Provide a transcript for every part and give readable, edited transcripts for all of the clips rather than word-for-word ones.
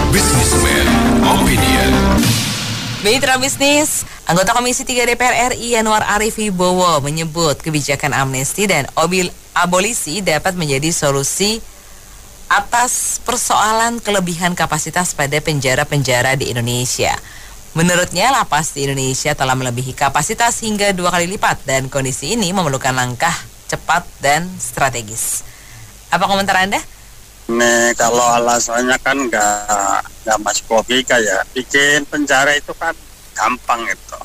Businessman Opinion. Mitra Bisnis, anggota Komisi 3 DPR RI Yanwar Arif Wibowo menyebut kebijakan amnesti dan abolisi dapat menjadi solusi atas persoalan kelebihan kapasitas pada penjara-penjara di Indonesia. Menurutnya, lapas di Indonesia telah melebihi kapasitas hingga 2 kali lipat dan kondisi ini memerlukan langkah cepat dan strategis. Apa komentar Anda? Nih, kalau alasannya kan nggak masuk logika ya. Bikin penjara itu kan gampang itu.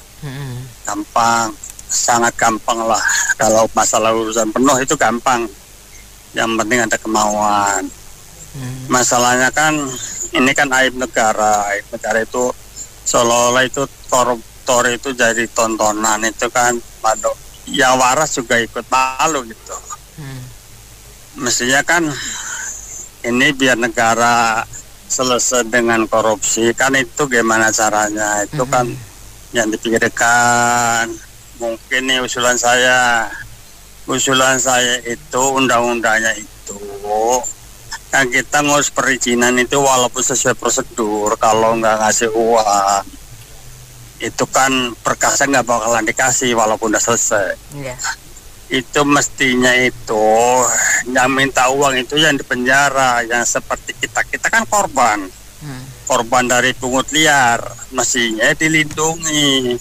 Gampang, sangat gampang lah. Kalau masalah urusan penuh itu gampang. Yang penting ada kemauan. Masalahnya kan, ini kan aib negara. Aib negara itu seolah-olah itu koruptor itu jadi tontonan. Itu kan, yang waras juga ikut malu gitu. Mestinya kan ini biar negara selesai dengan korupsi, kan itu gimana caranya, itu kan yang dipikirkan. Mungkin nih usulan saya itu undang-undangnya itu kan kita ngurus perizinan itu walaupun sesuai prosedur. Kalau nggak ngasih uang itu kan berkasnya nggak bakalan dikasih walaupun udah selesai. Itu mestinya itu yang minta uang itu yang di penjara, yang seperti kita kan korban dari pungut liar, mestinya dilindungi.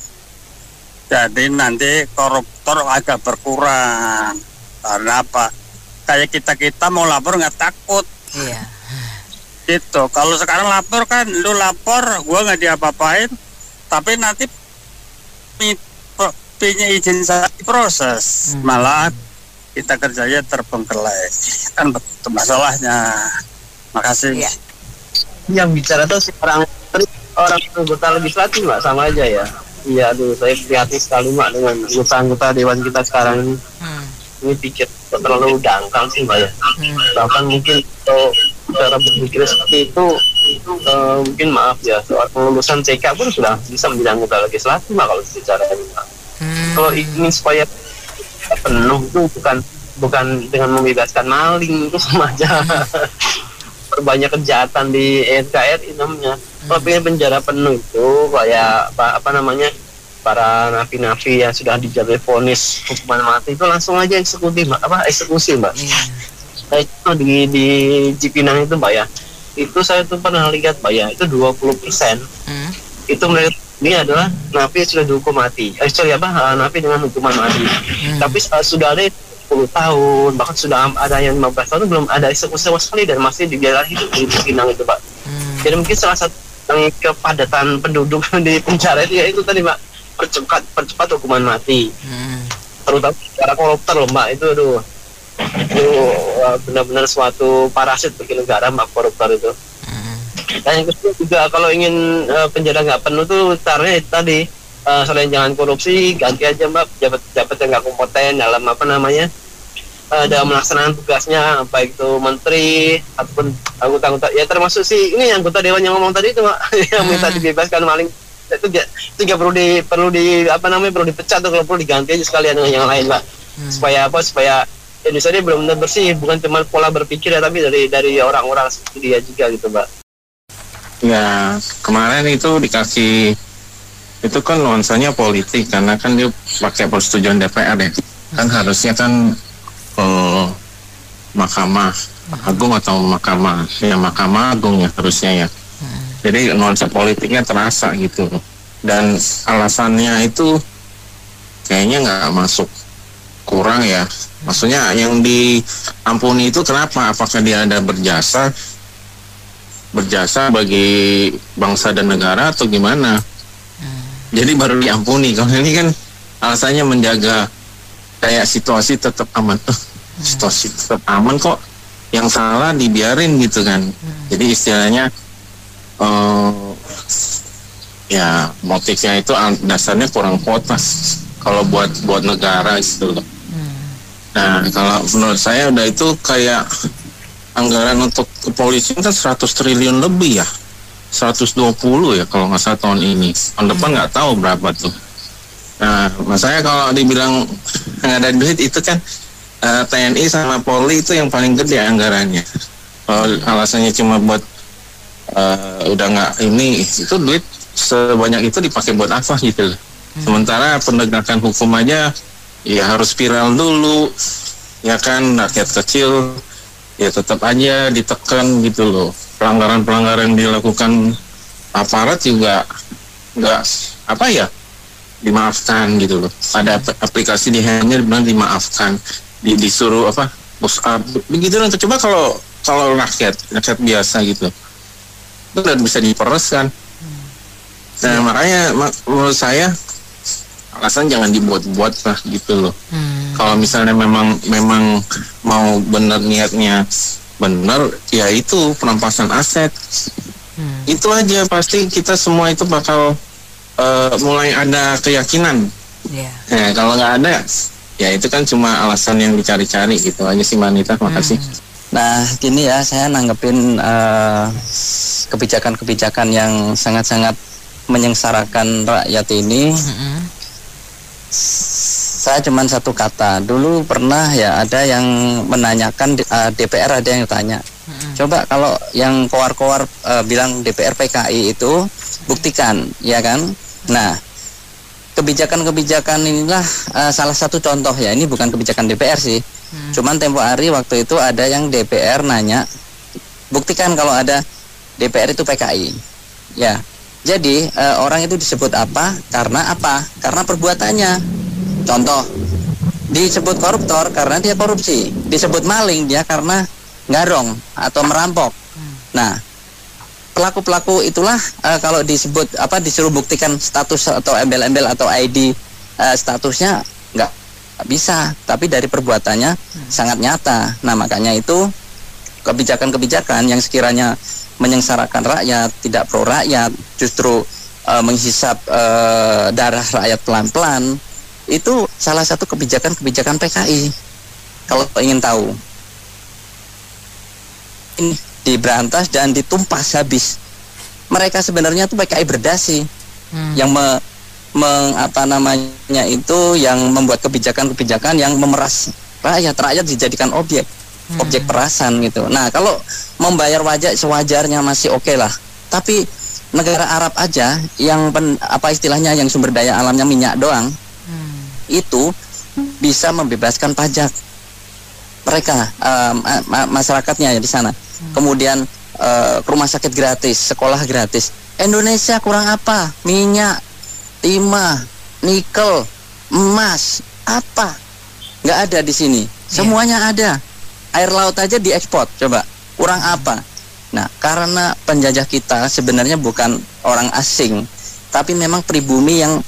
Jadi nanti koruptor agak berkurang. Karena apa? Kayak kita mau lapor nggak takut. Gitu. Kalau sekarang lapor kan, lu lapor, gua nggak diapa-apain, tapi nanti punya izin saat proses, malah kita kerjanya terbengkelai, kan betul masalahnya. Makasih. Yang bicara tuh orang anggota legislatif Mbak, sama aja ya. Iya, aduh saya prihatin sekali Mbak dengan anggota dewan kita sekarang ini. Ini pikir terlalu dangkal sih Mbak ya. Bahkan mungkin cara berpikir seperti itu mungkin maaf ya, soal kelulusan CK pun sudah bisa menjadi anggota legislatif Mbak kalau bicara ini Mbak. Kalau ingin supaya penuh itu bukan dengan membebaskan maling, itu sama aja. Perbanyak kejahatan di NKRI namanya. Kalau pengen penjara penuh itu kayak para napi-napi yang sudah dijatuhi vonis hukuman mati itu langsung aja eksekusi Mbak. Saya itu di Cipinang itu Mbak ya. Itu saya tuh pernah lihat Mbak ya, itu 20%. Itu mereka ini adalah napi yang sudah dihukum mati. Napi dengan hukuman mati. Tapi sudah ada 10 tahun, bahkan sudah ada yang 15 tahun belum ada eksekusi sama sekali dan masih dibiarkan hidup di Pinang itu, Pak. Jadi mungkin salah satu yang kepadatan penduduk di penjara itu ya itu tadi, Pak, percepat hukuman mati. Terutama secara koruptor loh, Mbak, itu benar-benar suatu parasit bagi negara, Mbak, koruptor itu. Dan yang kedua juga kalau ingin penjara nggak penuh tuh caranya itu tadi, selain jangan korupsi, ganti aja Mbak pejabat yang nggak kompeten dalam dalam melaksanakan tugasnya, baik itu menteri ataupun anggota-anggota ya, termasuk ini anggota dewan yang ngomong tadi itu Mbak yang minta dibebaskan maling itu juga perlu dipecat tuh, kalau perlu diganti aja sekalian dengan yang lain Mbak. Supaya Indonesia ini benar-benar bersih, bukan cuma pola berpikir ya, tapi dari orang-orang seperti dia juga gitu Mbak. Ya, kemarin itu dikasih, itu kan nuansanya politik karena kan dia pakai persetujuan DPR ya. Kan harusnya kan Mahkamah Agung atau Mahkamah Agung ya harusnya ya. Jadi nuansa politiknya terasa gitu. Dan alasannya itu kayaknya nggak masuk, kurang ya. Maksudnya yang diampuni itu kenapa? Apakah dia ada berjasa bagi bangsa dan negara atau gimana? Jadi baru diampuni. Kalau ini kan alasannya menjaga kayak situasi tetap aman. Situasi tetap aman kok, yang salah dibiarin gitu kan. Jadi istilahnya ya motifnya itu dasarnya kurang potas kalau buat negara gitu loh. Nah kalau menurut saya udah itu kayak anggaran untuk kepolisian kan 100 triliun lebih ya, 120 ya kalau nggak salah tahun ini. Tahun depan nggak tahu berapa tuh. Nah, saya kalau dibilang nggak ada duit itu kan TNI sama Polri itu yang paling gede anggarannya. Kalau alasannya cuma buat udah nggak ini, itu duit sebanyak itu dipakai buat apa gitu. Sementara penegakan hukum aja ya harus viral dulu, ya kan, rakyat kecil ya tetap aja ditekan gitu loh. Pelanggaran-pelanggaran yang dilakukan aparat juga nggak apa ya, dimaafkan gitu loh. Ada aplikasi di handnya dibilang dimaafkan, disuruh apa, push up begitu loh. Coba kalau rakyat biasa gitu, itu udah bisa diperes kan. Nah makanya menurut saya alasan jangan dibuat-buat lah gitu loh. Kalau misalnya memang mau bener niatnya bener, ya itu perampasan aset. Itu aja, pasti kita semua itu bakal mulai ada keyakinan. Nah, kalau nggak ada, ya itu kan cuma alasan yang dicari-cari gitu aja sih, Manita. Makasih. Nah, gini ya, saya nanggepin kebijakan-kebijakan yang sangat-sangat menyengsarakan rakyat ini. Saya cuma satu kata. Dulu pernah ya ada yang menanyakan, DPR ada yang tanya, coba kalau yang koar-koar bilang DPR PKI itu buktikan, ya kan. Nah, kebijakan-kebijakan inilah salah satu contoh ya. Ini bukan kebijakan DPR sih. Cuman tempo hari waktu itu ada yang DPR nanya, buktikan kalau ada DPR itu PKI. Ya. Jadi orang itu disebut apa? Karena apa? Karena perbuatannya. Contoh, disebut koruptor karena dia korupsi, disebut maling dia karena ngarong atau merampok. Nah, pelaku-pelaku itulah kalau disebut apa, disuruh buktikan status atau embel-embel atau ID statusnya nggak bisa, tapi dari perbuatannya sangat nyata. Nah, makanya itu kebijakan-kebijakan yang sekiranya menyengsarakan rakyat, tidak pro rakyat, justru menghisap darah rakyat pelan-pelan, itu salah satu kebijakan-kebijakan PKI. Kalau ingin tahu, ini diberantas dan ditumpas habis. Mereka sebenarnya itu PKI berdasi yang apa namanya itu, yang membuat kebijakan-kebijakan yang memeras rakyat dijadikan objek perasan gitu. Nah, kalau membayar wajah sewajarnya masih oke lah. Tapi negara Arab aja yang apa istilahnya, yang sumber daya alamnya minyak doang, itu bisa membebaskan pajak mereka, masyarakatnya ya di sana. Kemudian rumah sakit gratis, sekolah gratis. Indonesia kurang apa? Minyak, timah, nikel, emas, apa? Nggak ada di sini. Semuanya ada. Air laut aja diekspor. Coba, kurang apa? Nah, karena penjajah kita sebenarnya bukan orang asing, tapi memang pribumi yang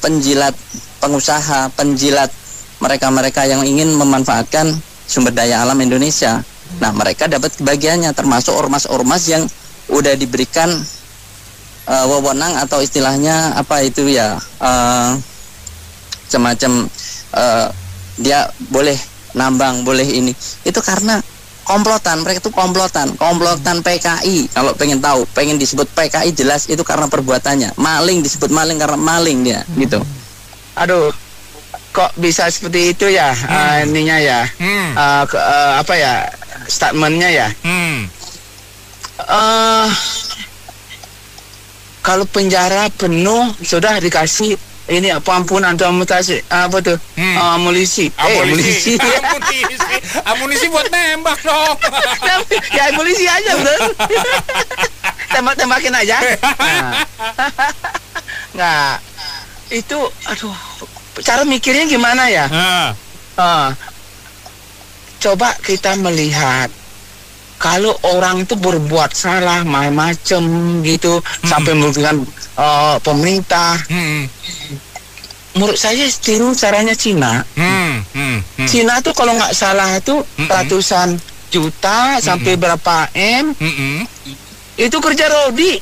penjilat pengusaha, penjilat mereka-mereka yang ingin memanfaatkan sumber daya alam Indonesia. Nah, mereka dapat kebagiannya, termasuk ormas-ormas yang udah diberikan wewenang atau istilahnya apa itu ya, semacam dia boleh nambang, boleh ini. Itu karena komplotan, mereka itu komplotan PKI. Kalau pengen tahu, pengen disebut PKI jelas itu karena perbuatannya. Maling disebut maling karena maling dia, gitu. Aduh, kok bisa seperti itu ya, ininya ya, apa ya, statementnya ya. Kalau penjara penuh sudah dikasih ini apa, ampunan atau amunisi, apa tuh, amunisi buat nembak dong. Ya amunisi aja bro. Tembak-tembakin aja. Nggak, itu aduh, cara mikirnya gimana ya? Coba kita melihat, kalau orang itu berbuat salah macam gitu, sampai merugikan pemerintah, menurut saya tiru caranya Cina. Cina tuh kalau nggak salah tuh ratusan juta sampai berapa M, itu kerja rodi.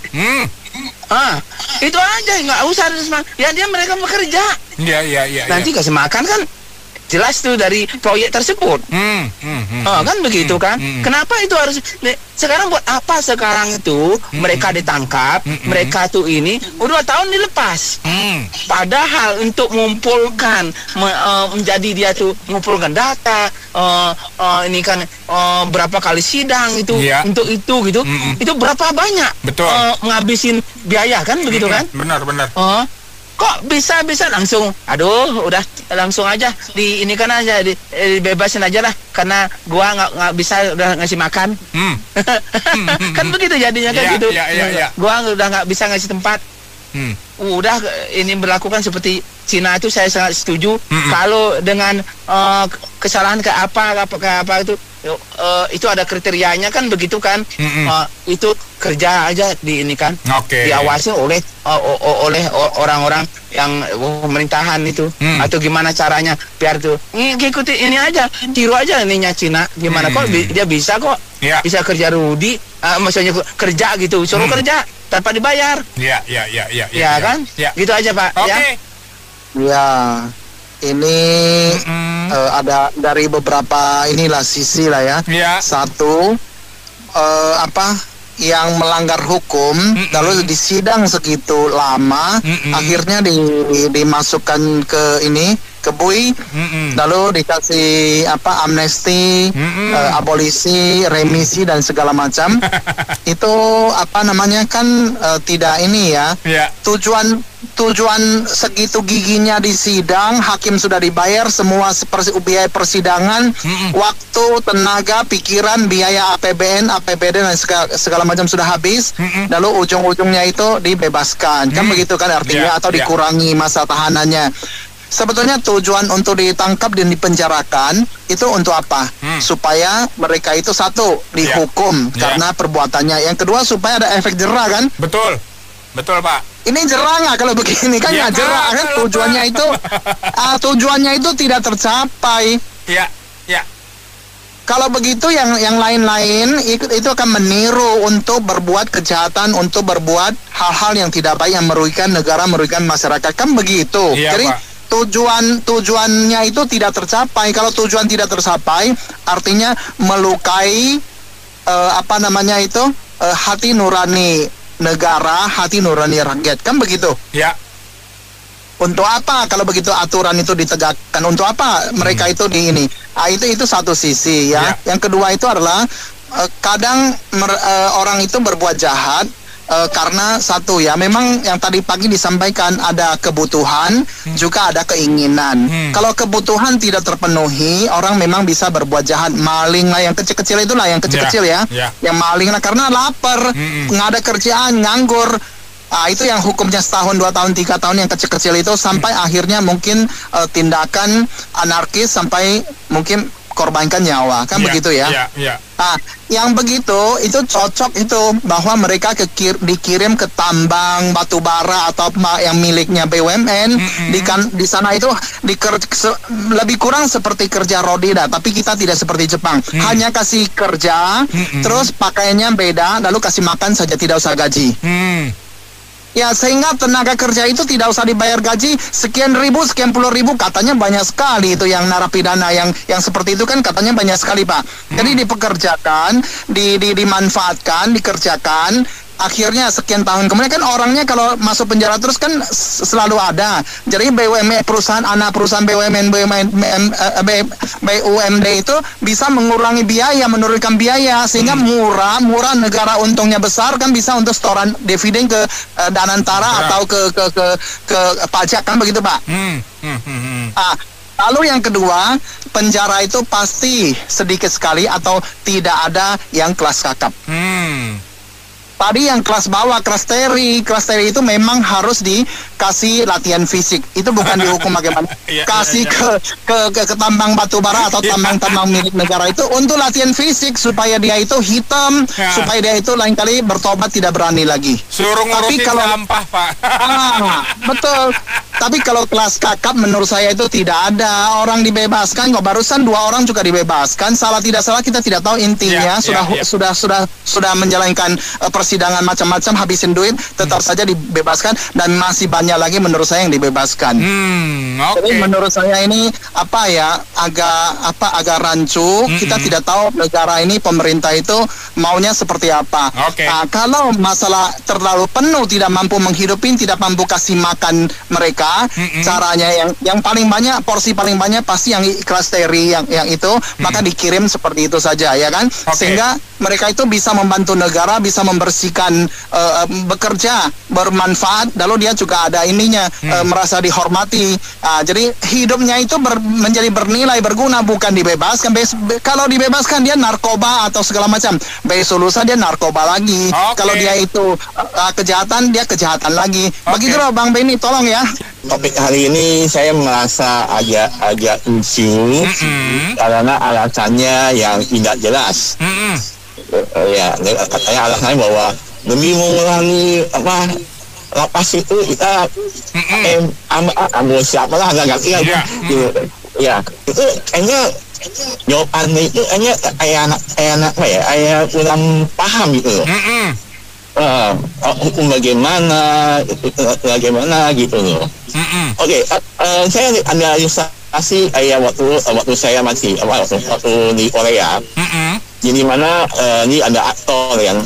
Itu aja, nggak usah ya, dia mereka bekerja. Nanti kasih makan kan jelas tuh dari proyek tersebut. Kan begitu kan? Kenapa itu harus sekarang buat apa sekarang itu mereka ditangkap, mereka tuh ini udah 2 tahun dilepas. Padahal untuk mengumpulkan menjadi dia tuh mengumpulkan data ini kan berapa kali sidang itu untuk itu gitu. Itu berapa banyak? Betul. Menghabisin biaya kan begitu kan? Benar. Kok bisa langsung udah langsung aja diinikan aja dibebasin aja lah karena gua nggak bisa udah ngasih makan. Kan begitu jadinya kan gitu. Gua udah nggak bisa ngasih tempat. Udah ini berlakukan seperti Cina itu saya sangat setuju. Kalau dengan kesalahan ke apa itu ada kriterianya kan begitu kan. Itu kerja aja diinikan, diawasi oleh orang-orang yang pemerintahan itu atau gimana caranya biar tuh ikuti ini aja, tiru aja ininya Cina gimana kok dia bisa kok bisa kerja Rudi, maksudnya kerja gitu suruh kerja tanpa dibayar. Ya kan? Gitu aja Pak. Ya, ini ada dari beberapa inilah sisi lah ya. Satu, yang melanggar hukum lalu disidang segitu lama, akhirnya dimasukkan ke ini ke BUI, lalu dikasih amnesti, abolisi, remisi dan segala macam. Itu tidak ini ya. Tujuan segitu giginya di sidang, hakim sudah dibayar semua biaya persidangan, waktu, tenaga, pikiran, biaya APBN, APBD dan segala macam sudah habis, lalu ujung-ujungnya itu dibebaskan, kan begitu kan artinya, atau dikurangi masa tahanannya. Sebetulnya tujuan untuk ditangkap dan dipenjarakan itu untuk apa? Supaya mereka itu satu dihukum karena perbuatannya. Yang kedua supaya ada efek jera kan? Betul Pak. Ini jera nggak kalau begini kan? Ya jera kan tujuannya itu tujuannya itu tidak tercapai. Kalau begitu yang lain-lain itu akan meniru untuk berbuat kejahatan, untuk berbuat hal-hal yang tidak baik yang merugikan negara, merugikan masyarakat, kan begitu. Jadi Pak. Tujuannya itu tidak tercapai. Kalau tujuan tidak tercapai, artinya melukai hati nurani negara, hati nurani rakyat, kan begitu. Untuk apa kalau begitu aturan itu ditegakkan? Untuk apa mereka itu di ini? Itu satu sisi ya. Yang kedua itu adalah kadang orang itu berbuat jahat karena satu ya, memang yang tadi pagi disampaikan ada kebutuhan, juga ada keinginan. Kalau kebutuhan tidak terpenuhi, orang memang bisa berbuat jahat. Maling lah, yang kecil-kecil itulah, yang kecil-kecil yang maling lah karena lapar, nggak ada kerjaan, nganggur. Itu yang hukumnya setahun, 2 tahun, 3 tahun yang kecil-kecil itu, sampai akhirnya mungkin tindakan anarkis sampai mungkin korbankan nyawa, kan begitu ya. Nah, yang begitu itu cocok itu bahwa mereka dikirim ke tambang batu bara atau yang miliknya BUMN. Di sana itu lebih kurang seperti kerja Rodida, tapi kita tidak seperti Jepang. Hanya kasih kerja, terus pakaiannya beda, lalu kasih makan saja, tidak usah gaji. Ya, sehingga tenaga kerja itu tidak usah dibayar gaji sekian ribu, sekian puluh ribu, katanya banyak sekali itu yang narapidana yang seperti itu kan katanya banyak sekali Pak. Jadi dipekerjakan, dimanfaatkan, dikerjakan, akhirnya sekian tahun kemudian kan orangnya kalau masuk penjara terus kan selalu ada. Jadi BUMN, perusahaan anak perusahaan BUMD itu bisa mengurangi biaya, menurunkan biaya sehingga murah negara untungnya besar, kan bisa untuk setoran dividen ke Danantara atau ke pajak, kan begitu Pak. Lalu yang kedua, penjara itu pasti sedikit sekali atau tidak ada yang kelas kakap. Tadi yang kelas bawah, kelas teri itu memang harus dikasih latihan fisik. Itu bukan dihukum bagaimana. Kasih ke tambang batu bara atau tambang-tambang milik negara itu untuk latihan fisik supaya dia itu hitam, supaya dia itu lain kali bertobat tidak berani lagi. Suruh ngurusin sampah Pak. Betul. Tapi kalau kelas kakap menurut saya itu tidak ada orang dibebaskan kok. Barusan 2 orang juga dibebaskan. Salah tidak salah kita tidak tahu intinya. Sudah menjalankan persidangan macam-macam, habisin duit, tetap saja dibebaskan, dan masih banyak lagi menurut saya yang dibebaskan. Jadi menurut saya ini agak rancu. Kita tidak tahu negara ini, pemerintah itu maunya seperti apa. Nah, kalau masalah terlalu penuh, tidak mampu menghidupi, tidak mampu kasih makan mereka, caranya yang paling banyak, porsi paling banyak pasti yang kelas teri yang itu, maka dikirim seperti itu saja, ya kan? Sehingga mereka itu bisa membantu negara, bisa membersihkan, bekerja, bermanfaat, lalu dia juga ada ininya, merasa dihormati. Jadi hidupnya itu menjadi bernilai, berguna, bukan dibebaskan. Kalau dibebaskan dia narkoba atau segala macam, besok lusa dia narkoba lagi. Kalau dia itu kejahatan, dia kejahatan lagi. Begitu loh Bang Benny, tolong ya. Topik hari ini saya merasa agak lucu karena alasannya yang tidak jelas. Ya, katanya alasannya bahwa demi mengurangi lapas itu kita ambil siapa lah nggak ngerti aja. Ya, itu kayaknya jawabannya itu kayaknya kayak kurang paham gitu. Hukum bagaimana gitu loh. Saya ada ilustrasi kayak waktu saya masih waktu di Korea. Jadi mana ini ada aktor yang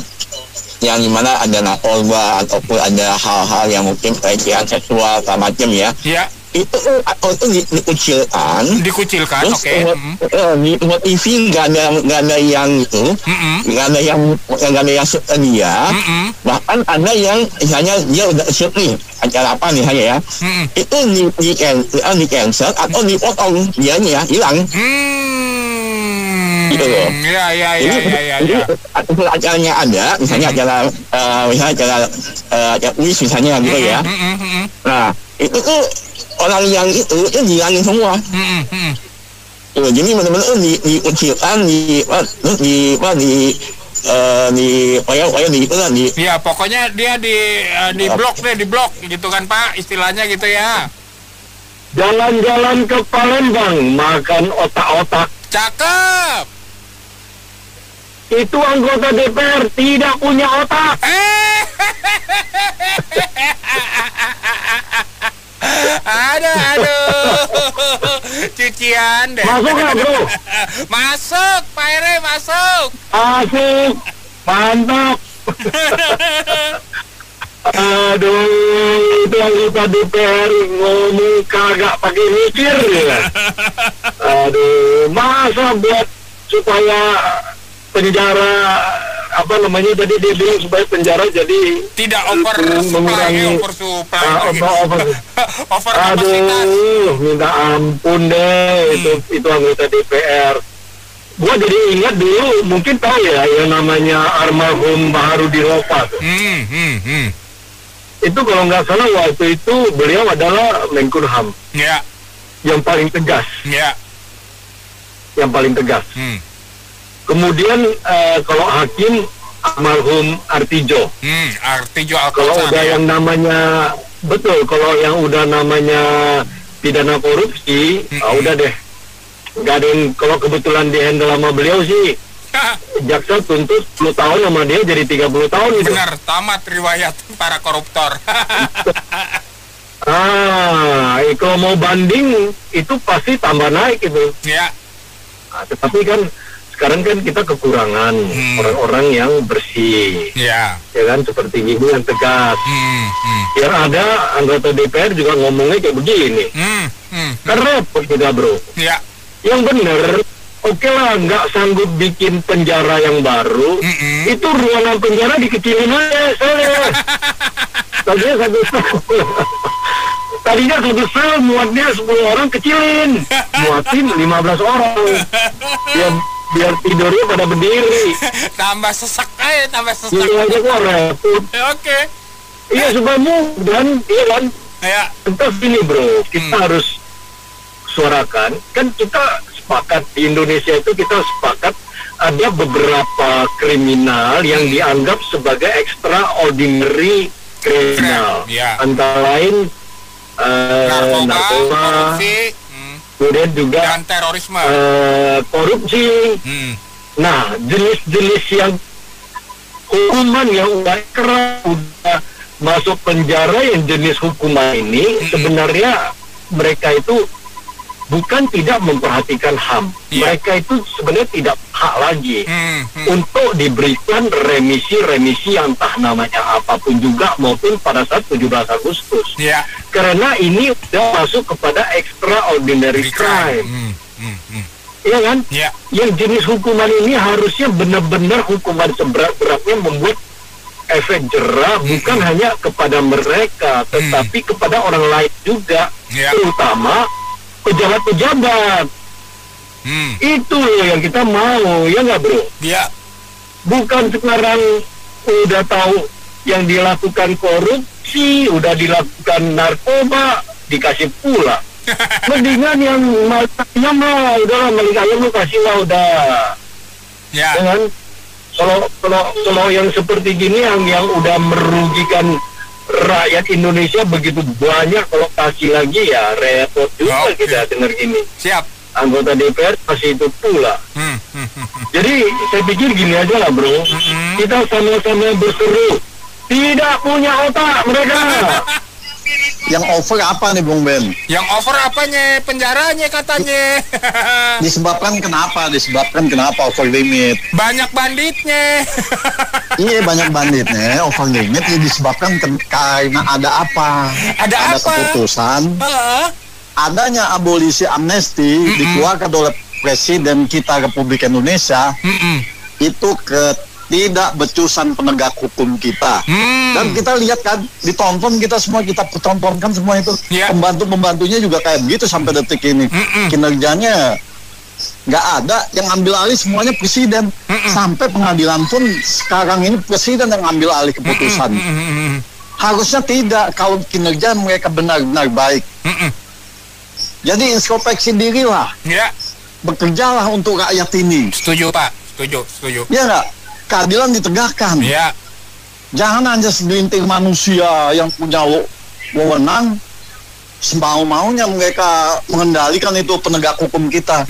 dimana ada narkoba ataupun ada hal-hal yang mungkin pelecehan seksual macam ya. Itu aktor itu dikucilkan, buat TV nggak ada yang itu, nggak ada yang setia. Bahkan ada yang misalnya dia udah shoot nih acara apa nih hanya ya, itu di cancel atau dipotong, dianya ya hilang. Gitu loh. Jadi acaranya ada, misalnya acara kuis misalnya gitu ya. Nah itu tuh orang yang itu dihilangin semua. Jadi benar-benar dikucilkan, ya pokoknya dia di blok gitu kan Pak, istilahnya gitu ya. Jalan-jalan ke Palembang makan otak-otak. Cakep. Itu anggota DPR tidak punya otak. Aduh, cucian deh. Masuk nggak bro? Masuk, Pak Ere, masuk. Asik, mantap. Aduh, itu anggota DPR ngomong kagak pakai mikir ya. Aduh, masa buat supaya penjara jadi dia bilang supaya penjara jadi tidak mengurangi over aduh, minta ampun deh. Itu anggota DPR. Gua jadi ingat dulu, mungkin tahu ya yang namanya almarhum Baharudin Lopa. Itu kalau nggak salah waktu itu beliau adalah Menkumham. Yang paling tegas. Yang paling tegas. Kemudian kalau hakim almarhum Artijo. Kalau udah yang namanya kalau yang udah namanya pidana korupsi, udah deh. Nggak ada yang, kalau kebetulan dihandle sama beliau sih, jaksa tuntut 10 tahun sama dia jadi 30 tahun gitu. Benar, tamat riwayat para koruptor. Kalau mau banding itu pasti tambah naik gitu. Tetapi kan sekarang kan kita kekurangan orang-orang yang bersih, ya kan, seperti ini yang tegas. Yang ada anggota DPR juga ngomongnya kayak begini, kan repot kita bro. Yang bener, oke lah, nggak sanggup bikin penjara yang baru, itu ruangan penjara dikecilin aja soalnya. Tadinya satu sel muatnya 10 orang, kecilin, muatin 15 orang. Biar tidurnya pada berdiri. Tambah sesak aja, Itu aja kok repot. Iya, supaya mudah, iya kan. Entah ini bro, kita harus suarakan. Kan kita sepakat di Indonesia itu, kita sepakat ada beberapa kriminal yang dianggap sebagai extraordinary kriminal. Antara lain narkoba, korupsi, kemudian juga dan terorisme, korupsi. Nah, jenis-jenis yang hukuman yang udah keras, udah masuk penjara, yang jenis hukuman ini sebenarnya mereka itu bukan tidak memperhatikan HAM. Mereka itu sebenarnya tidak hak lagi untuk diberikan remisi-remisi yang entah namanya apapun juga, maupun pada saat 17 Agustus. Karena ini sudah masuk kepada extraordinary crime. Iya kan? Yang jenis hukuman ini harusnya benar-benar hukuman seberat-beratnya, membuat efek jerah bukan hanya kepada mereka, tetapi kepada orang lain juga, terutama pejabat-pejabat. Itu yang kita mau, ya nggak bro? Bukan sekarang udah tahu yang dilakukan korupsi, udah dilakukan narkoba, dikasih pula. Mendingan yang malaknya mah udahlah, malikanya lu kasih lah udah. Dengan kalau yang seperti gini yang udah merugikan rakyat Indonesia begitu banyak, kalau kasih lagi ya repot juga kita dengar gini. Anggota DPR kasih itu pula. Jadi saya pikir gini aja lah bro, kita sama-sama berseru, tidak punya otak mereka. Yang over apa nih Bung Ben? Yang over apanya? Penjaranya katanya. Disebabkan kenapa over limit? Banyak banditnya. Iya, banyak banditnya. Over limit ya disebabkan karena ada apa? Ada keputusan. Adanya abolisi amnesti dikeluarkan oleh Presiden kita Republik Indonesia. Itu tidak becusan penegak hukum kita. Dan kita lihat kan, ditonton kita semua, kita tontonkan semua itu. Pembantu-pembantunya juga kayak begitu sampai detik ini. Kinerjanya nggak ada, yang ambil alih semuanya presiden. Sampai pengadilan pun sekarang ini presiden yang ambil alih keputusan. Harusnya tidak, kalau kinerja mereka benar-benar baik. Jadi introspeksi dirilah. Bekerjalah untuk rakyat ini. Setuju Pak, setuju. Ya nggak? Keadilan ditegakkan. Jangan hanya segelintir manusia yang punya wewenang, semau-maunya mereka mengendalikan itu penegak hukum kita.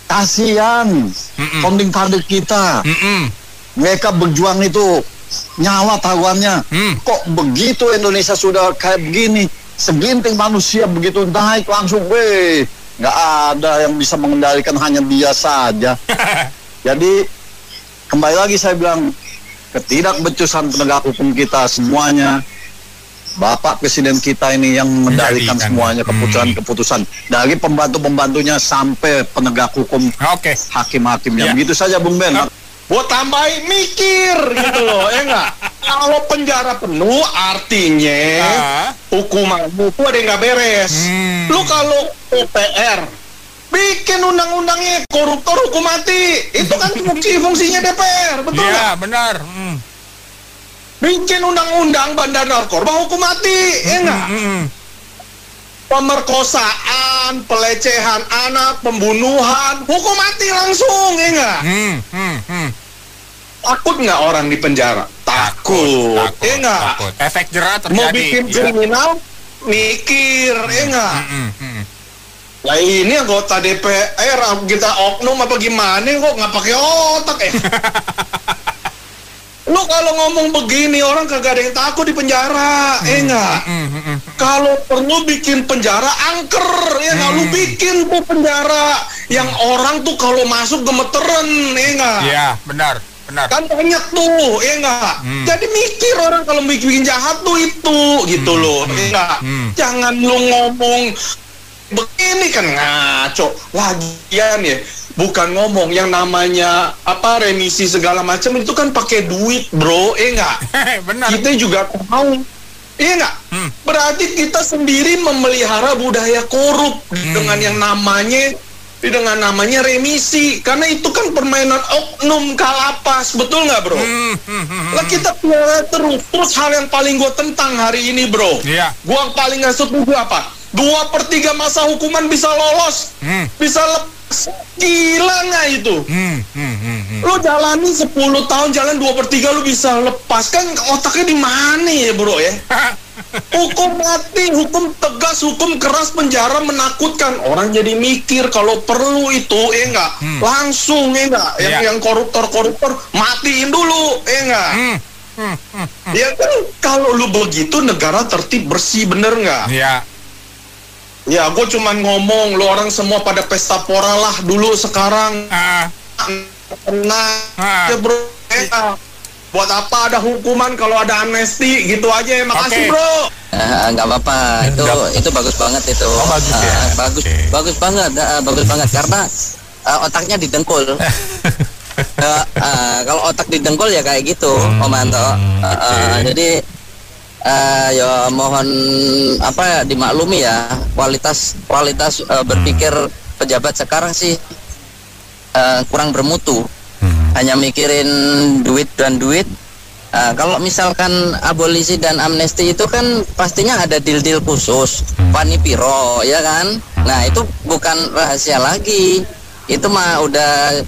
Kasihan founding father kita. Mereka berjuang itu nyawa taruhannya. Kok begitu Indonesia sudah kayak begini? Segelintir manusia begitu naik langsung, nggak ada yang bisa mengendalikan, hanya dia saja. Jadi kembali lagi saya bilang, ketidakbecusan penegak hukum kita semuanya. Bapak Presiden kita ini yang mengendalikan semuanya, keputusan-keputusan dari pembantu-pembantunya sampai penegak hukum, hakim-hakimnya. Begitu saja Bung Ben. Buat tambahin mikir gitu loh, ya enggak? Kalau penjara penuh artinya hukumanmu tuh ada yang nggak beres. Lu kalau DPR bikin undang-undangnya koruptor hukum mati, itu kan fungsinya DPR, betul nggak? Iya benar. Bikin undang-undang bandar narkoba hukum mati, ya nggak? Pemerkosaan, pelecehan anak, pembunuhan, hukum mati langsung, ya nggak? Takut nggak orang di penjara? Takut. Ya nggak? Efek jerah terjadi. Mau bikin kriminal, mikir, ya nggak? Lah ini anggota DPR kita oknum apa gimana kok nggak pakai otak ya? Lu kalau ngomong begini orang kagak ada yang takut di penjara, enggak? Kalau perlu bikin penjara angker, ya nggak? Lu bikin tuh penjara yang orang tuh kalau masuk gemeteran, enggak? Iya, benar. Kan banyak tuh, enggak? Jadi mikir orang kalau bikin jahat tuh itu, gitu loh, enggak? Jangan lu ngomong begini kan ngaco. Lagian ya, bukan ngomong yang namanya remisi segala macam itu kan pakai duit bro, enggak? Benar. Kita juga tahu, enggak? Berarti kita sendiri memelihara budaya korup dengan yang namanya remisi, karena itu kan permainan oknum kalapas, betul nggak bro? Lah kita pelihara terus hal yang paling gue tentang hari ini bro. Gue paling nggak setuju apa? 2/3 masa hukuman bisa lolos, bisa lepas. Gila nggak itu? Lu jalani 10 tahun, jalan 2/3 lu bisa lepas, kan otaknya di mana ya bro ya? Hukum mati, hukum tegas, hukum keras, penjara menakutkan. Orang jadi mikir kalau perlu itu, enggak. Langsung enggak. Yang koruptor matiin dulu, enggak. Ya kan, kalau lu begitu negara tertib bersih, bener nggak? Iya. Ya, gue cuman ngomong, lu orang semua pada pesta pora lah dulu, sekarang. Ya bro, buat apa ada hukuman kalau ada amnesti, gitu aja ya. Makasih bro. Nggak apa-apa, itu bagus banget itu. Bagus ya. Bagus banget karena otaknya didengkul. Kalau otak didengkul ya kayak gitu, Om Anto. Jadi ya mohon dimaklumi ya, kualitas berpikir pejabat sekarang sih kurang bermutu. Hanya mikirin duit dan duit. Kalau misalkan abolisi dan amnesti itu kan pastinya ada deal-deal khusus, panipiro ya kan. Nah itu bukan rahasia lagi, itu mah udah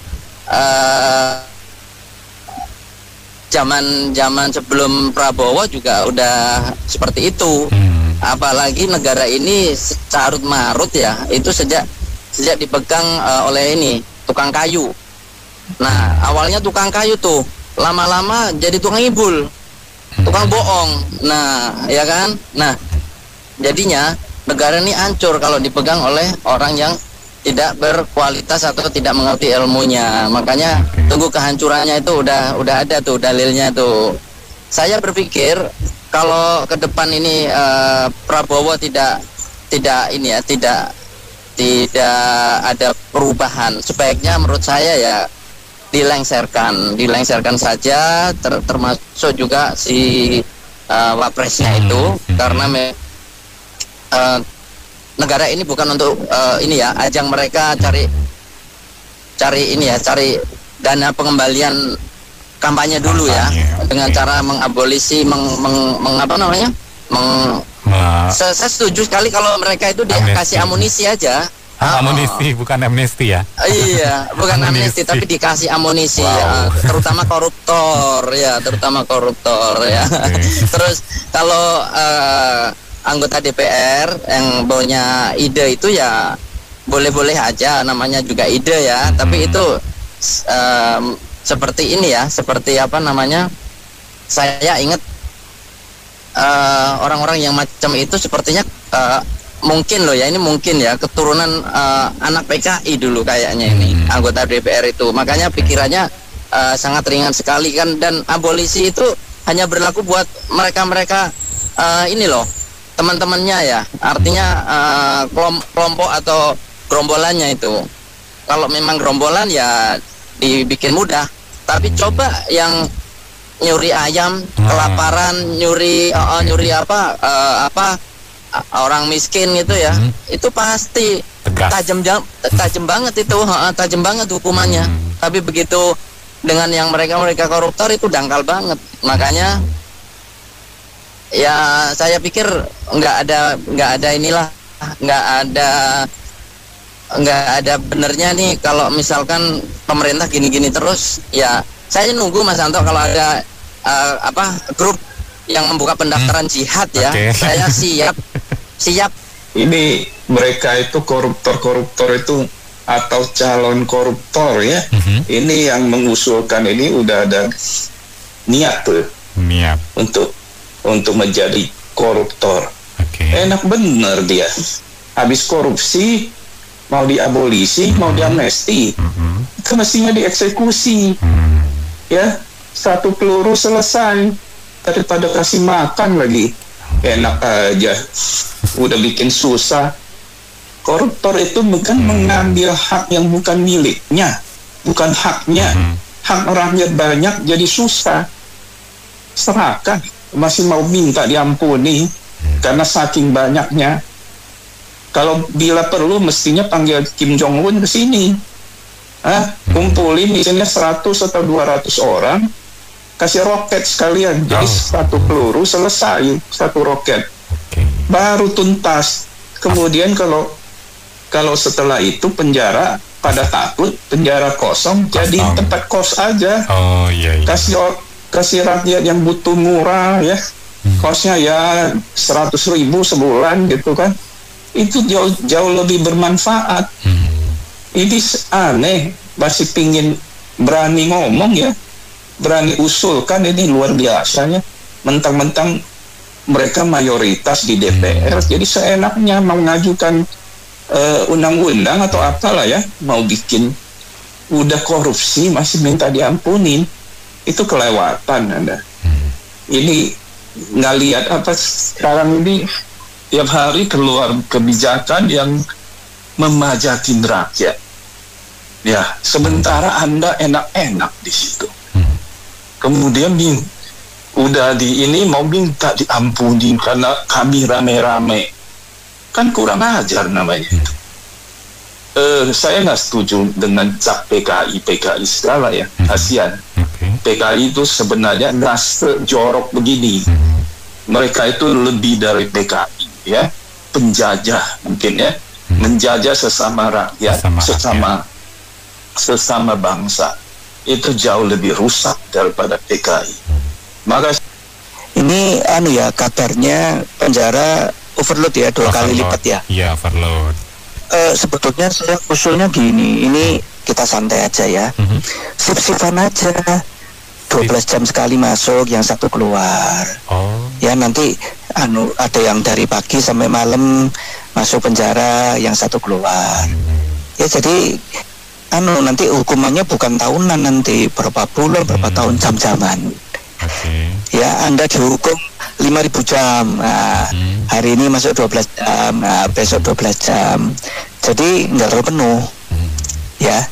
zaman sebelum Prabowo juga udah seperti itu. Apalagi negara ini carut marut ya, itu sejak dipegang oleh ini tukang kayu. Nah awalnya tukang kayu tuh lama-lama jadi tukang ibul, tukang bohong. Nah ya kan, nah jadinya negara ini hancur kalau dipegang oleh orang yang tidak berkualitas atau tidak mengerti ilmunya. Makanya tunggu kehancurannya itu udah ada tuh dalilnya tuh. Saya berpikir kalau ke depan ini Prabowo tidak ada perubahan, sebaiknya menurut saya ya dilengserkan saja, termasuk juga si wapresnya itu, karena negara ini bukan untuk ajang mereka cari dana pengembalian kampanye dulu ya, dengan cara mengabolisi saya setuju sekali kalau mereka itu dikasih amunisi aja. Amunisi bukan amnesti ya? Iya, bukan amnesti tapi dikasih amunisi. Ya, terutama koruptor ya. Terus kalau anggota DPR yang punya ide itu ya boleh-boleh aja, namanya juga ide ya. Tapi itu seperti ini ya, seperti saya ingat orang-orang yang macam itu sepertinya mungkin keturunan anak PKI dulu kayaknya ini anggota DPR itu. Makanya pikirannya sangat ringan sekali kan, dan abolisi itu hanya berlaku buat mereka teman-temannya ya, artinya kelompok atau gerombolannya itu. Kalau memang gerombolan ya dibikin mudah, tapi coba yang nyuri ayam kelaparan, nyuri orang miskin gitu ya, itu pasti tajam banget itu, tajam banget hukumannya. Tapi begitu dengan yang mereka koruptor itu dangkal banget. Makanya ya saya pikir nggak ada benernya nih kalau misalkan pemerintah gini-gini terus. Ya saya nunggu Mas Anto kalau ada grup yang membuka pendaftaran jihad ya. Saya siap. Ini mereka itu koruptor itu atau calon koruptor ya. Ini yang mengusulkan ini udah ada niat untuk menjadi koruptor. Enak bener dia. Habis korupsi mau diabolisi, mau diamnesti, itu mestinya dieksekusi. Ya, 1 peluru selesai, daripada kasih makan lagi. Enak aja, udah bikin susah. Koruptor itu bukan mengambil hak yang bukan miliknya, bukan haknya. Hak rakyat banyak jadi susah. Serahkan, masih mau minta diampuni karena saking banyaknya. Kalau bila perlu mestinya panggil Kim Jong Un ke sini. Kumpulin misalnya 100 atau 200 orang, kasih roket sekalian, jadi 1 peluru selesai, 1 roket, baru tuntas. Kemudian kalau setelah itu penjara pada takut, penjara kosong, jadi tempat kos aja. Kasih rakyat yang butuh murah ya, kosnya ya 100.000 sebulan gitu kan, itu jauh lebih bermanfaat. Ini aneh, masih pingin berani ngomong ya, berani usulkan, ini luar biasanya. Mentang-mentang mereka mayoritas di DPR, jadi seenaknya mau mengajukan undang-undang atau apalah ya, mau bikin, udah korupsi masih minta diampunin, itu kelewatan Anda. Ini nggak lihat apa sekarang ini tiap hari keluar kebijakan yang memajakin rakyat. Ya, sementara Anda enak-enak di situ. Kemudian udah ini mau minta diampuni karena kami rame-rame. Kan kurang ajar namanya itu. Saya nggak setuju dengan cap PKI segala ya, kasihan. PKI itu sebenarnya nggak sejorok begini. Mereka itu lebih dari PKI ya, penjajah mungkin ya, menjajah sesama rakyat, sesama bangsa. Itu jauh lebih rusak daripada PKI. Maka ini ya kabarnya penjara overload ya, 2 kali lipat ya. Iya, overload. Sebetulnya saya usulnya gini, ini kita santai aja ya. Sip-sipan aja. 12 jam sekali masuk, yang satu keluar. Ya nanti ada yang dari pagi sampai malam masuk penjara, yang satu keluar. Ya jadi nanti hukumannya bukan tahunan, nanti berapa bulan, berapa tahun, jam-jaman. Ya Anda dihukum 5.000 jam. Hari ini masuk 12 jam, besok 12 jam. Jadi nggak terlalu penuh. Ya,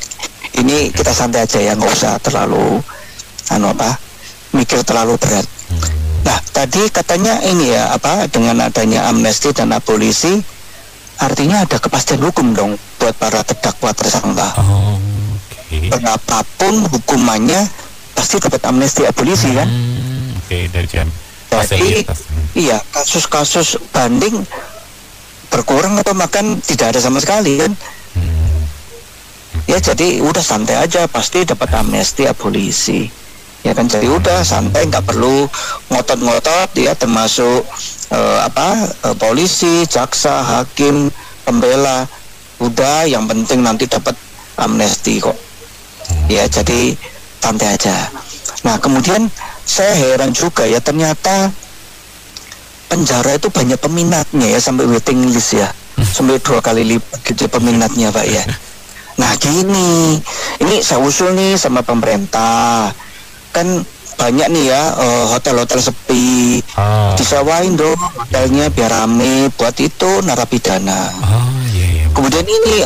ini kita santai aja ya, nggak usah terlalu mikir terlalu berat. Nah, tadi katanya ini ya dengan adanya amnesti dan abolisi, artinya ada kepastian hukum dong buat para terdakwa tersangka. Berapapun hukumannya pasti dapat amnesti abolisi kan? Dari jam. Jadi iya, kasus-kasus banding berkurang atau bahkan tidak ada sama sekali kan? Ya jadi udah santai aja, pasti dapat amnesti abolisi. Ya kan, jadi udah santai, nggak perlu ngotot-ngotot ya, termasuk polisi, jaksa, hakim, pembela. Udah, yang penting nanti dapat amnesti kok. Ya jadi santai aja. Nah kemudian saya heran juga ya, ternyata penjara itu banyak peminatnya ya, sampai waiting list ya, sampai 2 kali lipat gitu peminatnya Pak ya. Nah gini, ini saya usul nih sama pemerintah, kan banyak nih ya hotel-hotel sepi, disewain dong hotelnya biar rame buat itu narapidana. Kemudian ini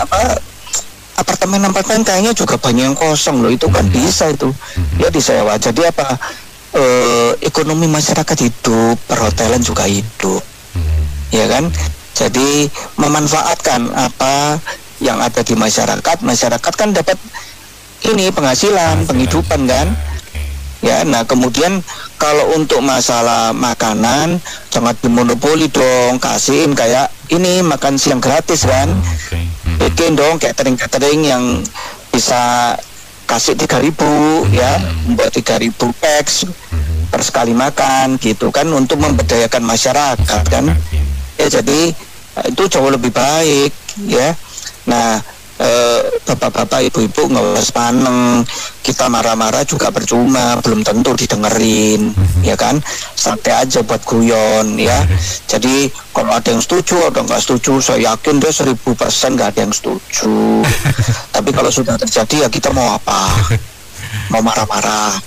apartemen-apartemen kayaknya juga banyak yang kosong loh, itu kan bisa itu ya disewa. Jadi ekonomi masyarakat hidup, perhotelan juga hidup, ya kan? Jadi memanfaatkan apa yang ada di masyarakat kan dapat ini penghasilan, penghidupan kan? Ya, nah kemudian kalau untuk masalah makanan jangan dimonopoli dong, kasihin kayak ini makan siang gratis kan? Bikin dong catering yang bisa kasih 3.000 ya, buat 3.000 packs per sekali makan gitu kan, untuk memberdayakan masyarakat kan. Ya jadi itu jauh lebih baik ya. Nah bapak-bapak, ibu-ibu nggak usah sepaneng, kita marah-marah juga percuma, belum tentu didengerin ya kan. Santai aja buat guyon ya. Jadi kalau ada yang setuju atau nggak setuju, saya yakin dia 1000% nggak ada yang setuju. Tapi kalau sudah terjadi ya kita mau apa? Mau marah-marah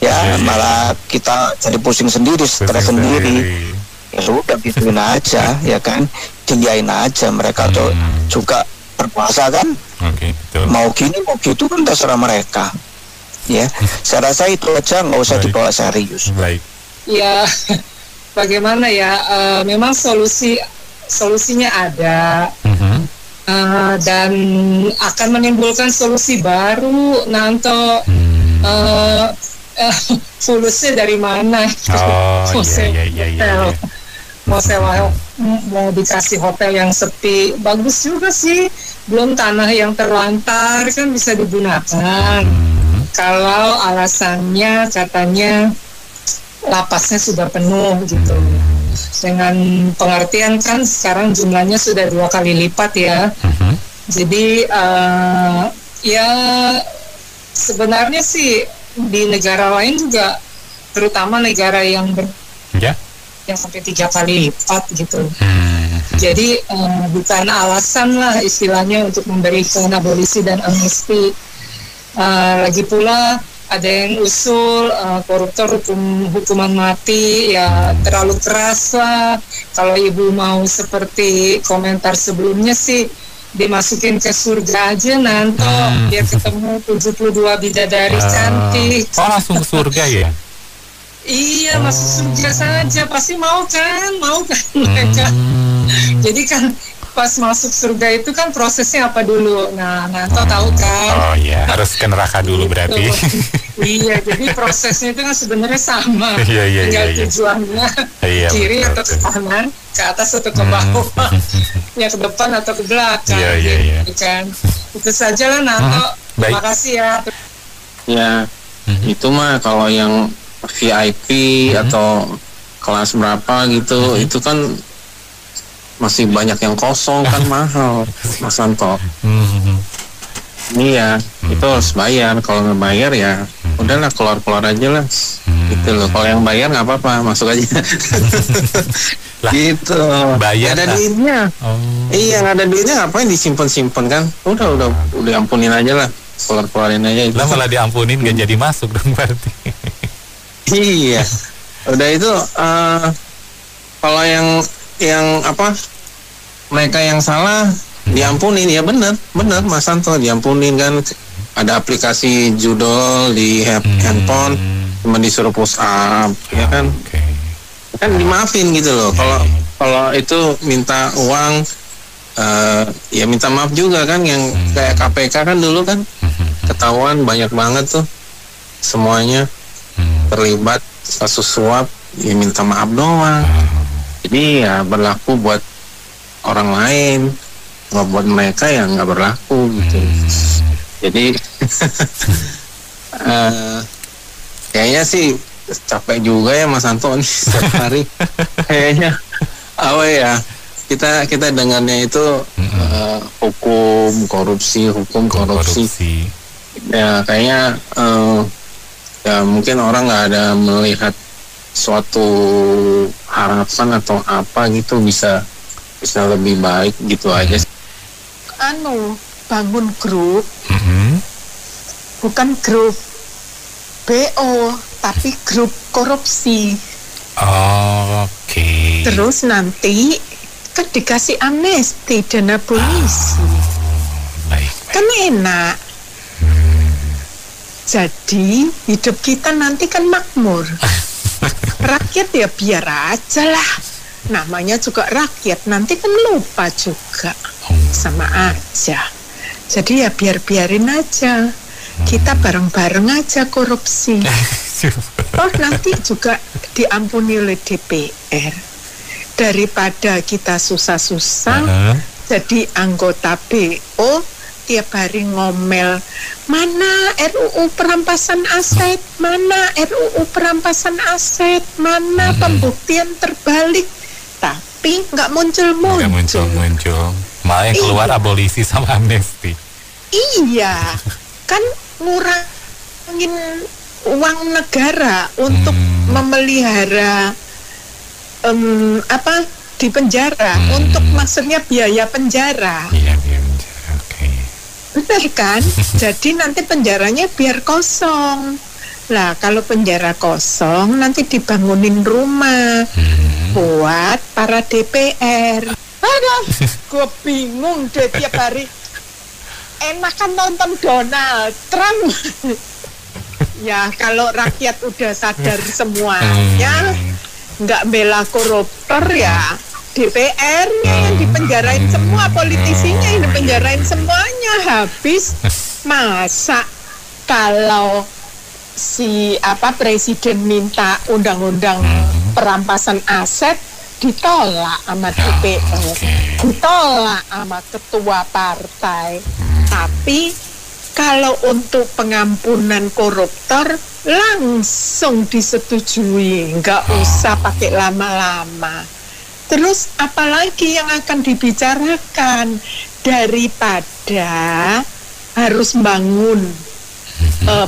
ya, malah kita jadi pusing sendiri, stres sendiri. Ya sudah gituin aja ya kan, diain aja, mereka tuh juga berpuasa kan. Mau gini mau gitu kan terserah mereka ya. Saya rasa itu aja, nggak usah dibawa serius. Ya bagaimana ya, memang solusinya ada, dan akan menimbulkan solusi baru nanto. Solusi dari mana? Mau sewa, mau dikasih hotel yang sepi, bagus juga sih. Belum tanah yang terlantar kan bisa digunakan. Kalau alasannya katanya lapasnya sudah penuh gitu. Dengan pengertian kan sekarang jumlahnya sudah 2 kali lipat ya. Jadi ya sebenarnya sih di negara lain juga, terutama negara yang yang sampai 3 kali lipat gitu. Jadi bukan alasan lah istilahnya untuk memberikan abolisi dan amnesti. Lagi pula ada yang usul koruptor hukuman mati ya terlalu keras lah. Kalau ibu mau seperti komentar sebelumnya sih, dimasukin ke surga aja nanti biar ketemu 72 bidadari cantik. Oh, langsung ke surga ya? Iya, masuk surga saja, pasti mau kan mereka. Jadi kan pas masuk surga itu kan prosesnya apa dulu? Nah, Nanto tahu kan? Oh iya, harus ke neraka dulu berarti. Iya, jadi prosesnya itu kan sebenarnya sama. Iya. Tujuannya kiri atau ke kanan, ke atas atau ke bawah, ya ke depan atau ke belakang. Iya. Kan? Itu saja lah Nanto. Terima kasih ya. Ya, itu mah kalau yang VIP atau kelas berapa gitu, itu kan masih banyak yang kosong kan mahal, Mas Anto. Iya, itu harus bayar. Kalau nggak bayar ya udahlah, keluar aja lah. Gitu loh. Kalau yang bayar nggak apa-apa, masuk aja. Gitu. Bayar nggak ada duitnya. Iya, nggak ada duitnya, ngapain disimpan kan? Udah ampunin aja lah, keluarin aja. Lah malah diampunin nggak jadi masuk dong berarti. Iya, udah itu kalau yang apa, mereka yang salah diampunin ya, bener Mas Santo, diampunin kan. Ada aplikasi judul di handphone, cuma disuruh push up ya kan. Kan dimaafin gitu loh. Kalau itu minta uang ya minta maaf juga kan, yang kayak KPK kan dulu kan ketahuan banyak banget tuh semuanya terlibat kasus suap, ya minta maaf doang. Jadi ya berlaku buat orang lain, nggak buat mereka yang nggak berlaku gitu. Jadi kayaknya sih capek juga ya Mas Anto nih setiap hari. Kayaknya apa ya, kita dengarnya itu hukum korupsi. Ya kayaknya ya mungkin orang nggak ada melihat suatu harapan atau apa gitu, bisa lebih baik gitu aja. Bangun grup, bukan grup BO tapi grup korupsi. Terus nanti kan dikasih amnesti dana polisi. Kan enak. Jadi hidup kita nanti kan makmur. Rakyat ya biar aja lah, namanya juga rakyat, nanti kan lupa juga, sama aja. Jadi ya biarin aja, kita bareng-bareng aja korupsi. Oh nanti juga diampuni oleh DPR, daripada kita susah-susah jadi anggota BO tiap hari ngomel, mana RUU perampasan aset, mana RUU perampasan aset, mana pembuktian terbalik, tapi nggak muncul. Malah yang keluar abolisi sama amnesti. Iya, kan ngurangin uang negara untuk memelihara di penjara, untuk maksudnya biaya penjara. Iya, biaya penjara. Benar kan? Jadi nanti penjaranya biar kosong. Lah kalau penjara kosong nanti dibangunin rumah buat para DPR. Aduh, gue bingung deh tiap hari. Enakan nonton Donald Trump. Ya kalau rakyat udah sadar semuanya, nggak bela koruptor ya. DPR-nya yang dipenjarain semua, politisinya yang dipenjarain semuanya, habis. Masa kalau si presiden minta undang-undang perampasan aset ditolak sama DPR, ditolak sama ketua partai, tapi Kalau untuk pengampunan koruptor langsung disetujui, nggak usah pakai lama-lama. Terus apalagi yang akan dibicarakan daripada harus bangun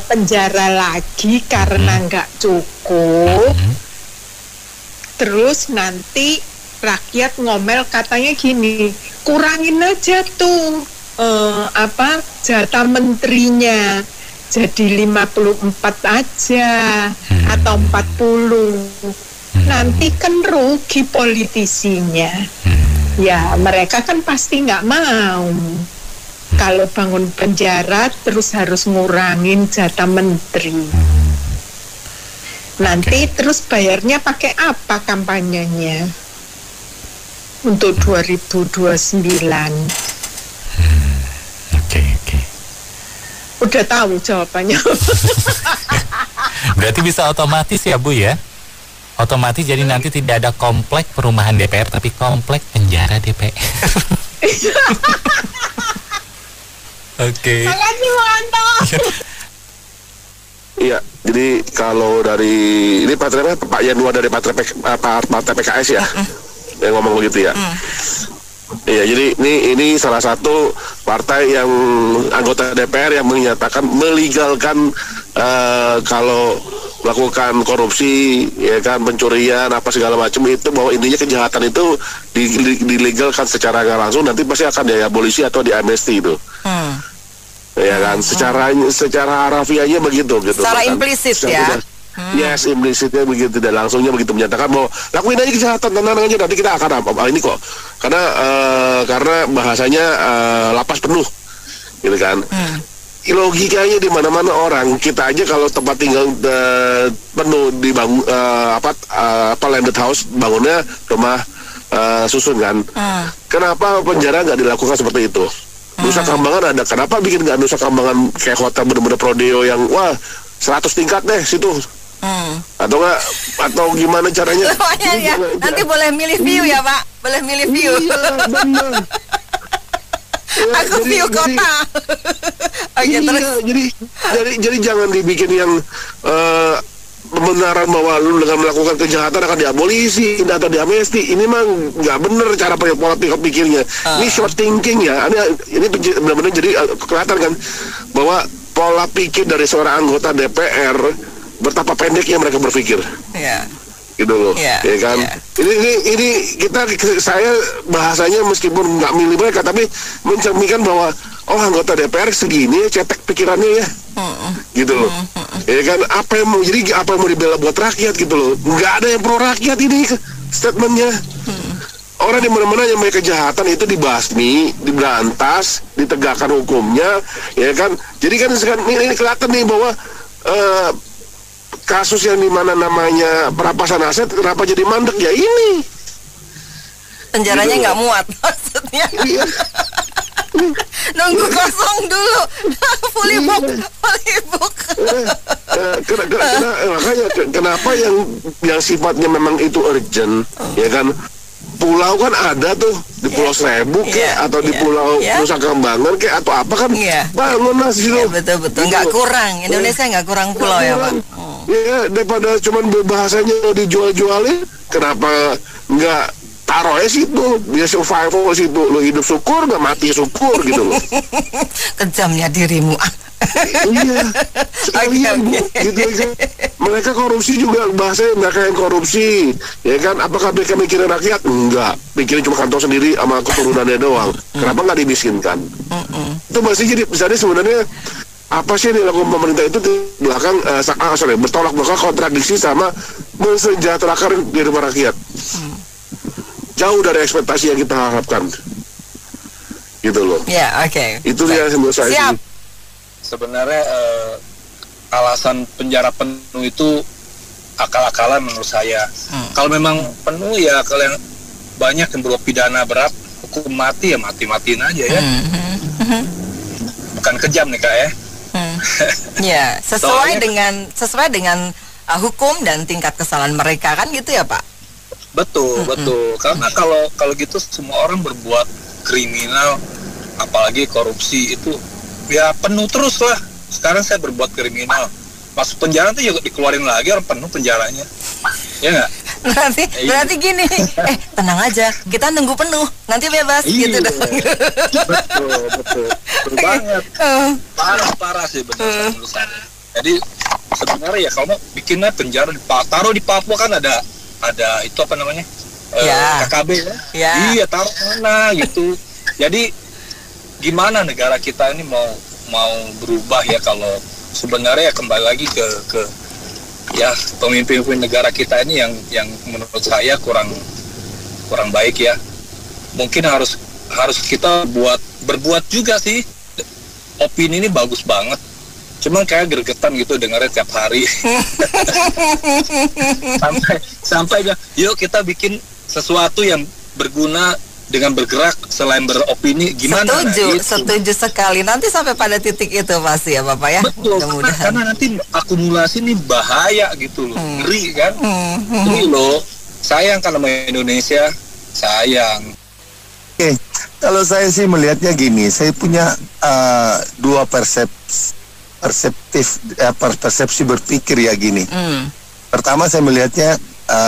penjara lagi karena nggak cukup. Terus nanti rakyat ngomel katanya gini, kurangin aja tuh jatah menterinya jadi 54 aja atau 40. Nanti kan rugi politisinya. Ya mereka kan pasti nggak mau kalau bangun penjara terus harus ngurangin jatah menteri. Nanti terus bayarnya pakai apa kampanyenya untuk 2029? Oke. Udah tahu jawabannya. Berarti bisa otomatis ya Bu ya? Otomatis jadi nanti tidak ada komplek perumahan DPR tapi komplek penjara DPR. Oke. Makasih Bu Anto. Iya, jadi kalau dari ini Pak Yanuar dari Partai PKS ya, yang ngomong begitu ya. Iya, jadi ini salah satu partai yang anggota DPR yang menyatakan melegalkan kalau melakukan korupsi, ya kan, pencurian apa segala macam itu, bahwa intinya kejahatan itu dilegalkan secara nggak langsung, nanti pasti akan diabolisi atau diamnesti itu. Ya kan, secara harafiahnya begitu gitu. Secara kan? implisit ya. Yes, implisitnya begitu, dan langsungnya begitu menyatakan bahwa lakuin aja kejahatan, tenang aja, nanti kita akan ini kok, karena bahasanya lapas penuh, gitu kan. Logikanya di mana-mana orang kita aja kalau tempat tinggal penuh dibangun landed house, bangunnya rumah susun kan. Kenapa penjara nggak dilakukan seperti itu? Nusa Kambangan ada, kenapa bikin nggak Nusa Kambangan kayak hotel bener-bener prodeo yang 100 tingkat deh situ? Atau enggak, atau gimana caranya? Lumayan ya, nanti boleh milih view ya Pak, boleh milih view. Iya, benar. Aku view kota. Iya, jadi jangan dibikin yang pembenaran bahwa lu dengan melakukan kejahatan akan diabolisi atau diamnesti. Ini mah nggak bener cara pola pikirnya. Ini short thinking ya. Ini benar-benar jadi kelihatan kan bahwa pola pikir dari seorang anggota DPR betapa pendeknya mereka berpikir. Iya. Gitu loh, ya kan. Ini saya bahasanya meskipun nggak milih mereka, tapi mencerminkan bahwa anggota DPR segini cetek pikirannya ya. Gitu loh. Ya kan, apa yang mau dibela buat rakyat gitu loh. Nggak ada yang pro rakyat ini statementnya. Orang di mana-mana yang punya kejahatan itu dibasmi, diberantas, ditegakkan hukumnya, ya kan. Jadi kan sekarang ini kelihatan nih bahwa kasus yang dimana namanya perampasan aset kenapa jadi mandek ya ini. Penjaranya nggak muat maksudnya. Nunggu kosong dulu. Fully book. Makanya kenapa yang sifatnya memang itu urgent, ya kan. Pulau kan ada tuh di Pulau Seribu atau di Pulau Nusa Kambangan atau apa kan, bangun lah situ. Betul nggak kurang, Indonesia nggak kurang pulau ya Pak. Ya, daripada cuman bahasanya dijual-jualin, kenapa nggak taruh situ, biar survival situ, lo hidup syukur, nggak mati syukur gitu loh. Kejamnya dirimu. Iya, sekalian Bu, gitu kan. Mereka korupsi juga, bahasanya mereka yang korupsi, ya kan. Apakah mereka mikirin rakyat? Enggak, mikirin cuma kantong sendiri sama keturunannya doang. Kenapa nggak dimiskinkan? Itu masih jadi sebenarnya apa sih yang dilakukan pemerintah itu di belakang bertolak belakang, kontradiksi sama mensejahterakan kehidupan rakyat. Jauh dari ekspektasi yang kita harapkan, gitu loh. Ya, oke. Itu dia menurut saya. Siap. Sebenarnya alasan penjara penuh itu akal-akalan menurut saya. Kalau memang penuh ya, kalau yang banyak yang berbuat pidana berat, hukum mati ya mati-matiin aja ya. Bukan kejam nih Kak ya. Ya, sesuai dengan hukum dan tingkat kesalahan mereka kan gitu ya Pak. Betul. Karena kalau gitu semua orang berbuat kriminal, apalagi korupsi itu ya penuh terus lah. Sekarang saya berbuat kriminal, masuk penjara tuh juga dikeluarin lagi, orang penuh penjaranya, ya nggak? Berarti gini, tenang aja, kita nunggu penuh, nanti bebas gitu dong. Betul banget. Parah sih benar menurut saya. Jadi sebenarnya ya kalau bikinnya penjara taruh di Papua kan ada itu apa namanya? KKB ya. Iya, taruh mana gitu. Jadi gimana negara kita ini mau berubah ya kalau sebenarnya kembali lagi ke ya pemimpin negara kita ini yang menurut saya kurang baik ya. Mungkin harus kita berbuat juga sih. Opini ini bagus banget. Cuman kayak gregetan gitu dengarnya tiap hari. sampai yuk kita bikin sesuatu yang berguna dengan bergerak selain beropini, gimana? Setuju sekali. Nanti sampai pada titik itu pasti ya Bapak ya. Betul, karena nanti akumulasi ini bahaya gitu loh. Ngeri kan? Ngeri loh. Sayang kan sama Indonesia, sayang. Oke, kalau saya sih melihatnya gini, saya punya dua persepsi berpikir ya gini. Pertama saya melihatnya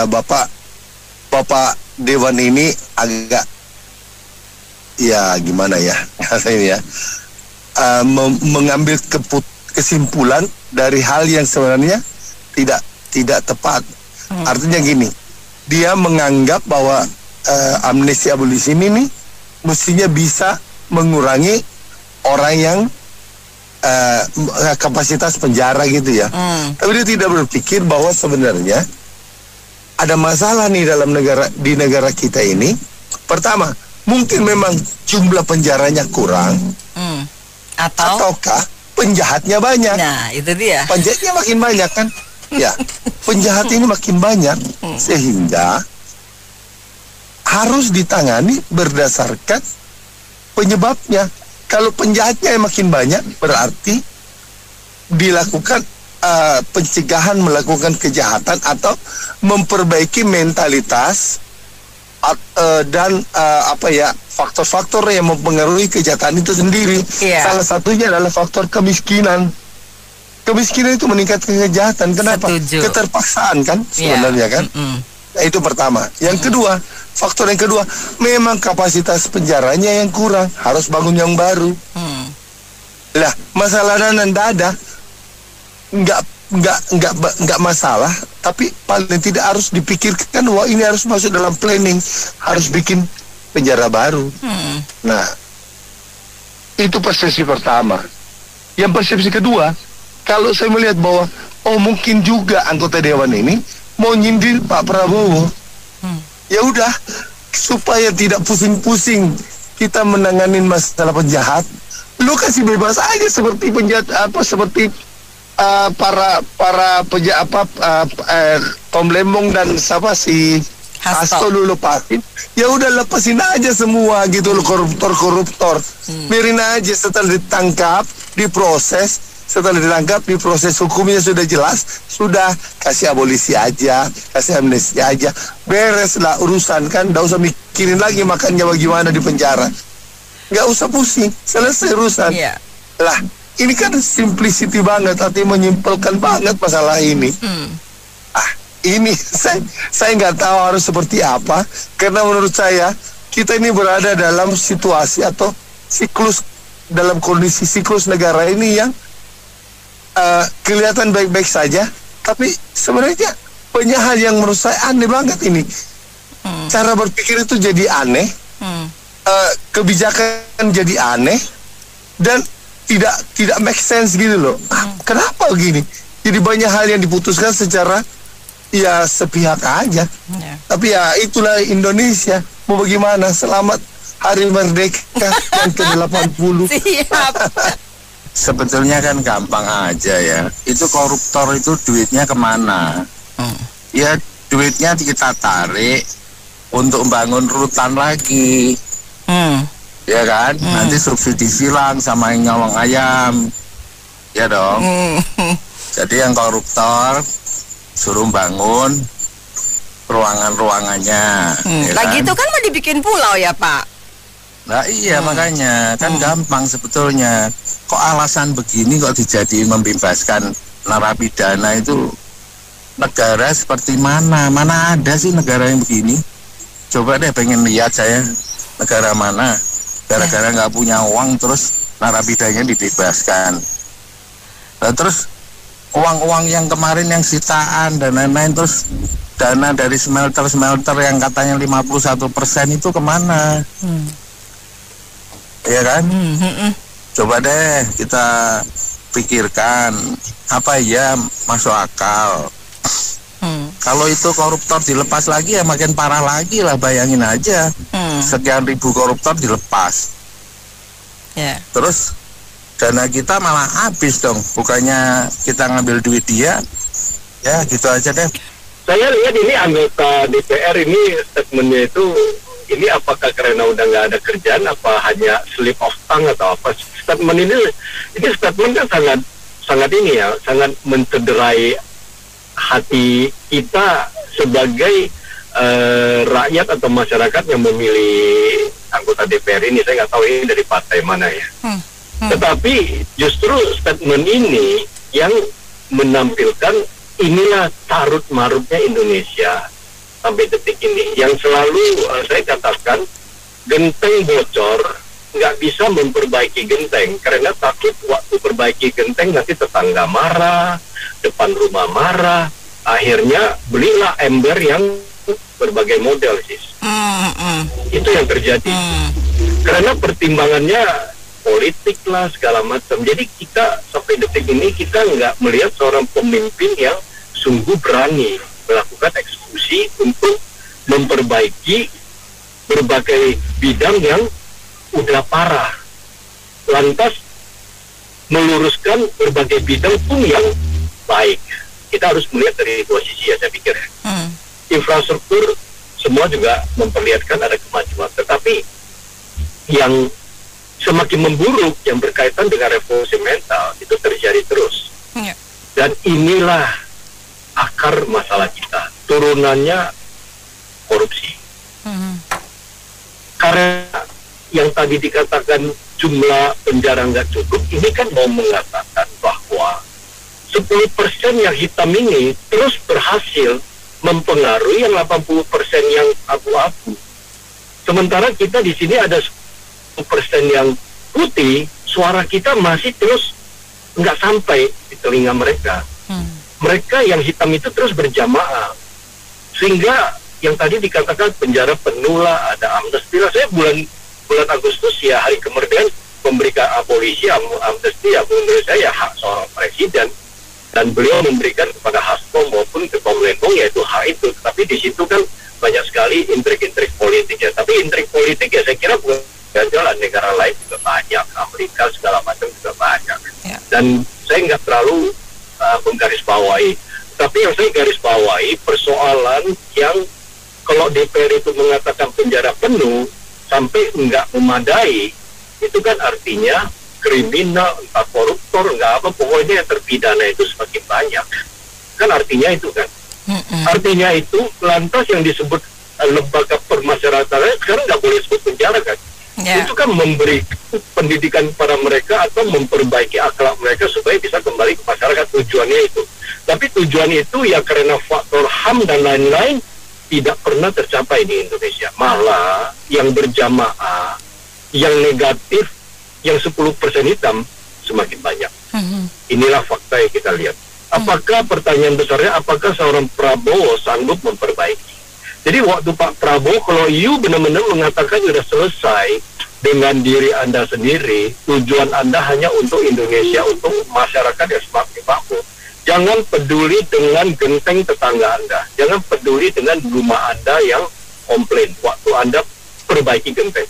Bapak Dewan ini agak ya gimana ya saya mengambil kesimpulan dari hal yang sebenarnya tidak tepat. Artinya gini, dia menganggap bahwa amnesti abolisi ini mestinya bisa mengurangi orang yang kapasitas penjara gitu ya. Tapi dia tidak berpikir bahwa sebenarnya ada masalah nih di negara kita ini. Pertama, mungkin memang jumlah penjaranya kurang, ataukah penjahatnya banyak. Nah, itu dia. Penjahatnya makin banyak kan? Ya, penjahat ini makin banyak sehingga harus ditangani berdasarkan penyebabnya. Kalau penjahatnya yang makin banyak, berarti dilakukan pencegahan melakukan kejahatan atau memperbaiki mentalitas dan faktor-faktor yang mempengaruhi kejahatan itu sendiri. Salah satunya adalah faktor kemiskinan. Kemiskinan itu meningkatkan kejahatan. Kenapa? Keterpaksaan kan sebenarnya kan. Nah, itu pertama. Yang kedua, faktor yang kedua, memang kapasitas penjaranya yang kurang, harus bangun yang baru. Lah, masalahnya nanda ada, nggak masalah, tapi paling tidak harus dipikirkan wah ini harus masuk dalam planning, harus bikin penjara baru. Nah, itu persepsi pertama. Yang persepsi kedua, kalau saya melihat bahwa mungkin juga anggota dewan ini mau nyindir Pak Prabowo, ya udah supaya tidak pusing-pusing kita menanganin masalah penjahat, lu kasih bebas aja seperti penjahat para Tom Lembong dan Hasto lu lepasin, ya udah lepasin aja semua gitu lo, koruptor biarin aja. Setelah ditangkap diproses, hukumnya sudah jelas, sudah kasih abolisi aja, kasih amnesti aja, beres lah urusan kan. Nggak usah mikirin lagi makannya bagaimana di penjara, nggak usah pusing, selesai urusan. Lah ini kan simplicity banget, artinya menyimpulkan banget masalah ini. Ini saya nggak tahu harus seperti apa, karena menurut saya kita ini berada dalam situasi atau siklus, dalam kondisi siklus negara ini yang kelihatan baik-baik saja, tapi sebenarnya banyak hal yang menurut saya aneh banget ini. Cara berpikir itu jadi aneh, kebijakan jadi aneh, dan tidak make sense gitu loh. Kenapa begini? Jadi banyak hal yang diputuskan secara ya sepihak aja. Tapi ya itulah Indonesia. Mau bagaimana? Selamat Hari Merdeka yang ke-80. Siap. Sebetulnya kan gampang aja ya. Itu koruptor itu duitnya kemana? Ya duitnya kita tarik untuk membangun rutan lagi. Ya kan? Nanti subsidi silang sama yang nyolong ayam. Ya dong. Jadi yang koruptor suruh bangun ruangan-ruangannya. Lagi itu kan mau dibikin pulau ya Pak? Nah iya makanya kan gampang sebetulnya. Kok alasan begini kok dijadiin membebaskan narapidana itu negara seperti mana? Mana ada sih negara yang begini? Coba deh pengen lihat saya negara mana gara-gara nggak punya uang terus narapidanya dibebaskan. Nah, terus uang-uang yang kemarin yang sitaan dan lain-lain terus dana dari smelter yang katanya 51% itu kemana? Iya kan? Coba deh kita pikirkan apa ya masuk akal. Kalau itu koruptor dilepas lagi ya makin parah lagi lah, bayangin aja. Sekian ribu koruptor dilepas. Terus dana kita malah habis dong. Bukannya kita ngambil duit dia. Ya gitu aja deh. Saya lihat ini anggota DPR ini statementnya itu, ini apakah karena udah nggak ada kerjaan, apa hanya slip of tongue atau apa? Statement ini statement kan sangat ini ya, sangat mencederai hati kita sebagai rakyat atau masyarakat yang memilih anggota DPR ini. Saya nggak tahu ini dari partai mana ya. Tetapi justru statement ini yang menampilkan inilah carut marutnya Indonesia sampai detik ini. Yang selalu saya katakan, genteng bocor, nggak bisa memperbaiki genteng karena takut waktu perbaiki genteng nanti tetangga marah, depan rumah marah, akhirnya belilah ember yang berbagai model sih. Itu yang terjadi karena pertimbangannya politik lah segala macam. Jadi kita sampai detik ini kita nggak melihat seorang pemimpin yang sungguh berani melakukan eksekusi untuk memperbaiki berbagai bidang yang udah parah, lantas meluruskan berbagai bidang pun yang baik. Kita harus melihat dari dua sisi ya, saya pikir. Infrastruktur semua juga memperlihatkan ada kemajuan, tetapi yang semakin memburuk yang berkaitan dengan revolusi mental itu terjadi terus. Dan inilah akar masalah kita, turunannya korupsi. Karena yang tadi dikatakan jumlah penjara nggak cukup, ini kan mau mengatakan bahwa 10% yang hitam ini terus berhasil mempengaruhi yang 80% yang abu-abu. Sementara kita di sini ada 10% yang putih, suara kita masih terus nggak sampai di telinga mereka. Mereka yang hitam itu terus berjamaah, sehingga yang tadi dikatakan penjara penuh lah, ada amnesti lah. Saya bulan Agustus ya, hari kemerdekaan, memberikan abolisi, amnesti ya, menurut saya hak seorang presiden, dan beliau memberikan kepada Hasto maupun ke Komlendong, yaitu hak itu. Tapi di situ kan banyak sekali intrik-intrik politik ya. Tapi intrik politik ya saya kira bukan jalan, negara lain juga banyak, Amerika segala macam juga banyak. Dan saya nggak terlalu menggarisbawahi. Tapi yang saya garisbawahi persoalan yang kalau DPR itu mengatakan penjara penuh sampai nggak memadai, itu kan artinya kriminal, entah koruptor, nggak apa, pokoknya yang terpidana itu semakin banyak. Kan artinya itu kan. Artinya itu lantas yang disebut lembaga permasyarakatan sekarang nggak boleh sebut penjara kan. Itu kan memberi pendidikan pada mereka atau memperbaiki akhlak mereka supaya bisa kembali ke masyarakat, tujuannya itu. Tapi tujuan itu ya karena faktor HAM dan lain-lain tidak pernah tercapai di Indonesia. Malah yang berjamaah, yang negatif, yang 10% hitam semakin banyak. Inilah fakta yang kita lihat. Apakah pertanyaan besarnya, apakah seorang Prabowo sanggup memperbaiki? Jadi waktu Pak Prabowo, kalau you benar-benar mengatakan sudah selesai dengan diri Anda sendiri, tujuan Anda hanya untuk Indonesia, untuk masyarakat yang semakin makmur. Jangan peduli dengan genteng tetangga Anda. Jangan peduli dengan rumah Anda yang komplain. Waktu Anda perbaiki genteng.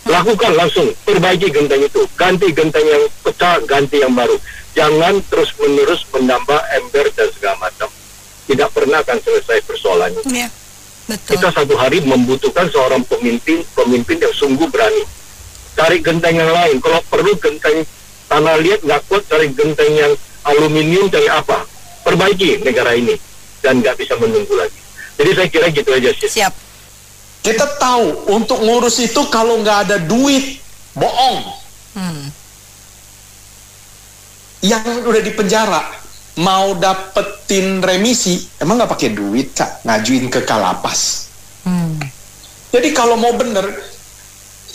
Lakukan langsung, perbaiki genteng itu. Ganti genteng yang pecah, ganti yang baru. Jangan terus-menerus menambah ember dan segala macam. Tidak pernah akan selesai persoalannya. Betul. Kita satu hari membutuhkan seorang pemimpin yang sungguh berani. Cari genteng yang lain. Kalau perlu genteng tanah liat nggak kuat, cari genteng yang aluminium, cari apa? Perbaiki negara ini dan nggak bisa menunggu lagi. Jadi saya kira gitu aja sih. Siap. Kita tahu untuk ngurus itu kalau nggak ada duit, bohong. Yang udah di penjara mau dapetin remisi, emang nggak pakai duit Kak, ngajuin ke Kalapas. Jadi kalau mau bener,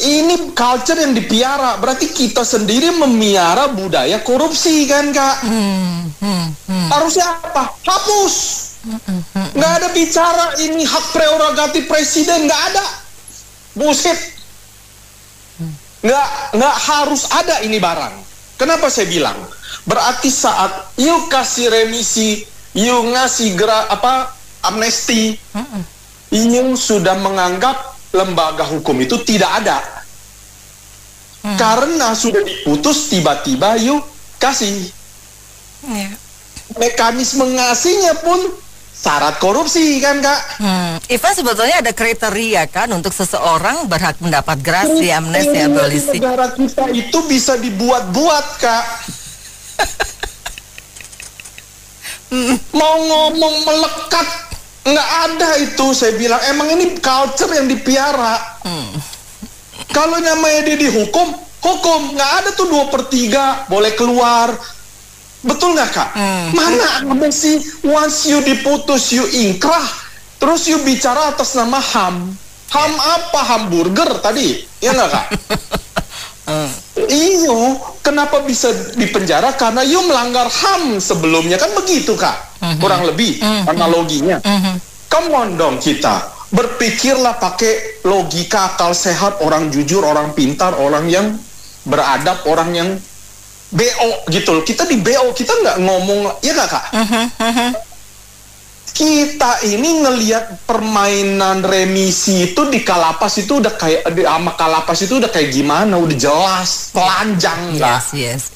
ini culture yang dipiara, berarti kita sendiri memiara budaya korupsi kan Kak? Harusnya apa? Hapus. Nggak ada bicara ini hak prerogatif presiden, nggak ada. Bullshit. Nggak harus ada ini barang. Kenapa saya bilang? Berarti saat you kasih remisi, you ngasih amnesti, you sudah menganggap lembaga hukum itu tidak ada. Karena sudah diputus, tiba-tiba you kasih. Mekanisme ngasihnya pun syarat korupsi kan Kak? Ivan, sebetulnya ada kriteria kan untuk seseorang berhak mendapat grasi, amnesti, abolisi. Negara kita itu bisa dibuat-buat Kak. Mau ngomong melekat, nggak ada itu. Saya bilang emang ini culture yang dipiara. Kalau namanya dia dihukum, hukum nggak ada tuh 2/3 boleh keluar. Betul nggak Kak? Mana ada sih once you diputus, you ingkrah, terus you bicara atas nama HAM. HAM apa? Hamburger tadi, ya nggak Kak? Iyo, kenapa bisa dipenjara? Karena you melanggar HAM sebelumnya, kan begitu Kak? Kurang lebih analoginya. Come on dong kita, berpikirlah pakai logika akal sehat, orang jujur, orang pintar, orang yang beradab, orang yang BO gitu loh. Kita di BO, kita nggak ngomong, ya nggak Kak? Kita ini ngelihat permainan remisi itu di Kalapas itu udah kayak, sama Kalapas itu udah kayak gimana, udah jelas, telanjang lah. Yes.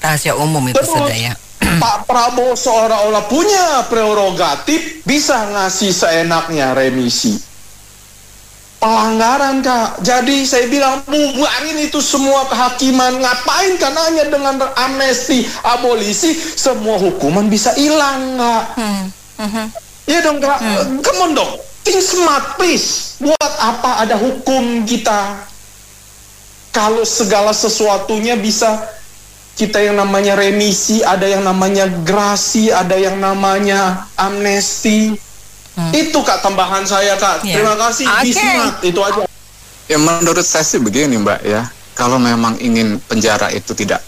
Rahasia umum itu sudah ya. Pak Prabowo seolah-olah punya prerogatif bisa ngasih seenaknya remisi. Pelanggaran Kak. Jadi saya bilang bubarin itu semua kehakiman. Ngapain kan hanya dengan amnesti, abolisi semua hukuman bisa hilang Kak. Iya dong Kak. Come on dong. Think smart please. Buat apa ada hukum kita? Kalau segala sesuatunya bisa kita yang namanya remisi, ada yang namanya grasi, ada yang namanya amnesti. Itu Kak tambahan saya Kak. Terima kasih. Bismillah. Itu aja. Ya menurut saya sih begini Mbak ya. Kalau memang ingin penjara itu tidak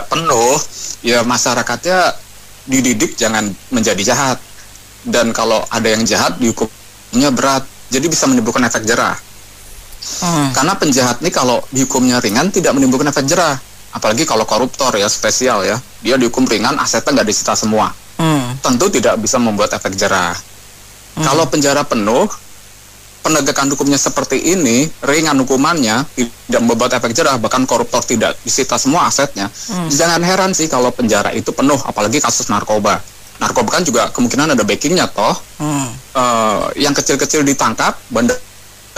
penuh, ya masyarakatnya dididik jangan menjadi jahat. Dan kalau ada yang jahat dihukumnya berat. Jadi bisa menimbulkan efek jerah. Karena penjahat nih kalau dihukumnya ringan tidak menimbulkan efek jerah. Apalagi kalau koruptor ya spesial ya. Dia dihukum ringan, asetnya nggak disita semua. Tentu tidak bisa membuat efek jerah. Kalau penjara penuh, penegakan hukumnya seperti ini, ringan hukumannya, tidak membuat efek jerah, bahkan koruptor tidak disita semua asetnya. Jangan heran sih kalau penjara itu penuh, apalagi kasus narkoba. Narkoba kan juga kemungkinan ada backingnya toh. Yang kecil-kecil ditangkap, bandar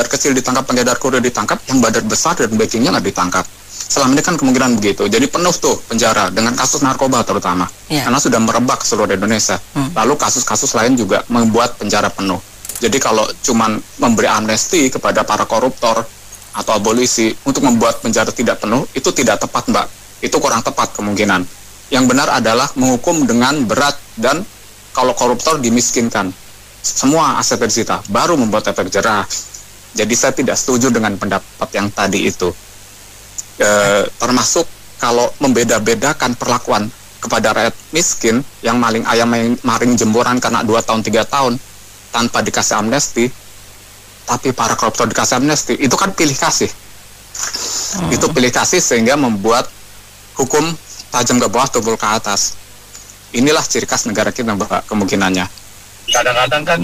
kecil ditangkap, pengedar kurir ditangkap, yang bandar besar dan backingnya nggak ditangkap. Selama ini kan kemungkinan begitu. Jadi penuh tuh penjara dengan kasus narkoba terutama. Karena sudah merebak seluruh Indonesia. Lalu kasus-kasus lain juga membuat penjara penuh. Jadi kalau cuman memberi amnesti kepada para koruptor atau abolisi untuk membuat penjara tidak penuh, itu tidak tepat Mbak. Itu kurang tepat kemungkinan. Yang benar adalah menghukum dengan berat dan kalau koruptor dimiskinkan. Semua aset disita, baru membuat efek jerah. Jadi saya tidak setuju dengan pendapat yang tadi itu. Termasuk kalau membeda-bedakan perlakuan kepada rakyat miskin yang maling ayam maring jemburan karena 2 tahun 3 tahun tanpa dikasih amnesti, tapi para koruptor dikasih amnesti, itu kan pilih kasih. Itu pilih kasih sehingga membuat hukum tajam ke bawah, tumpul ke atas. Inilah ciri khas negara kita Mbak, kemungkinannya. Kadang-kadang kan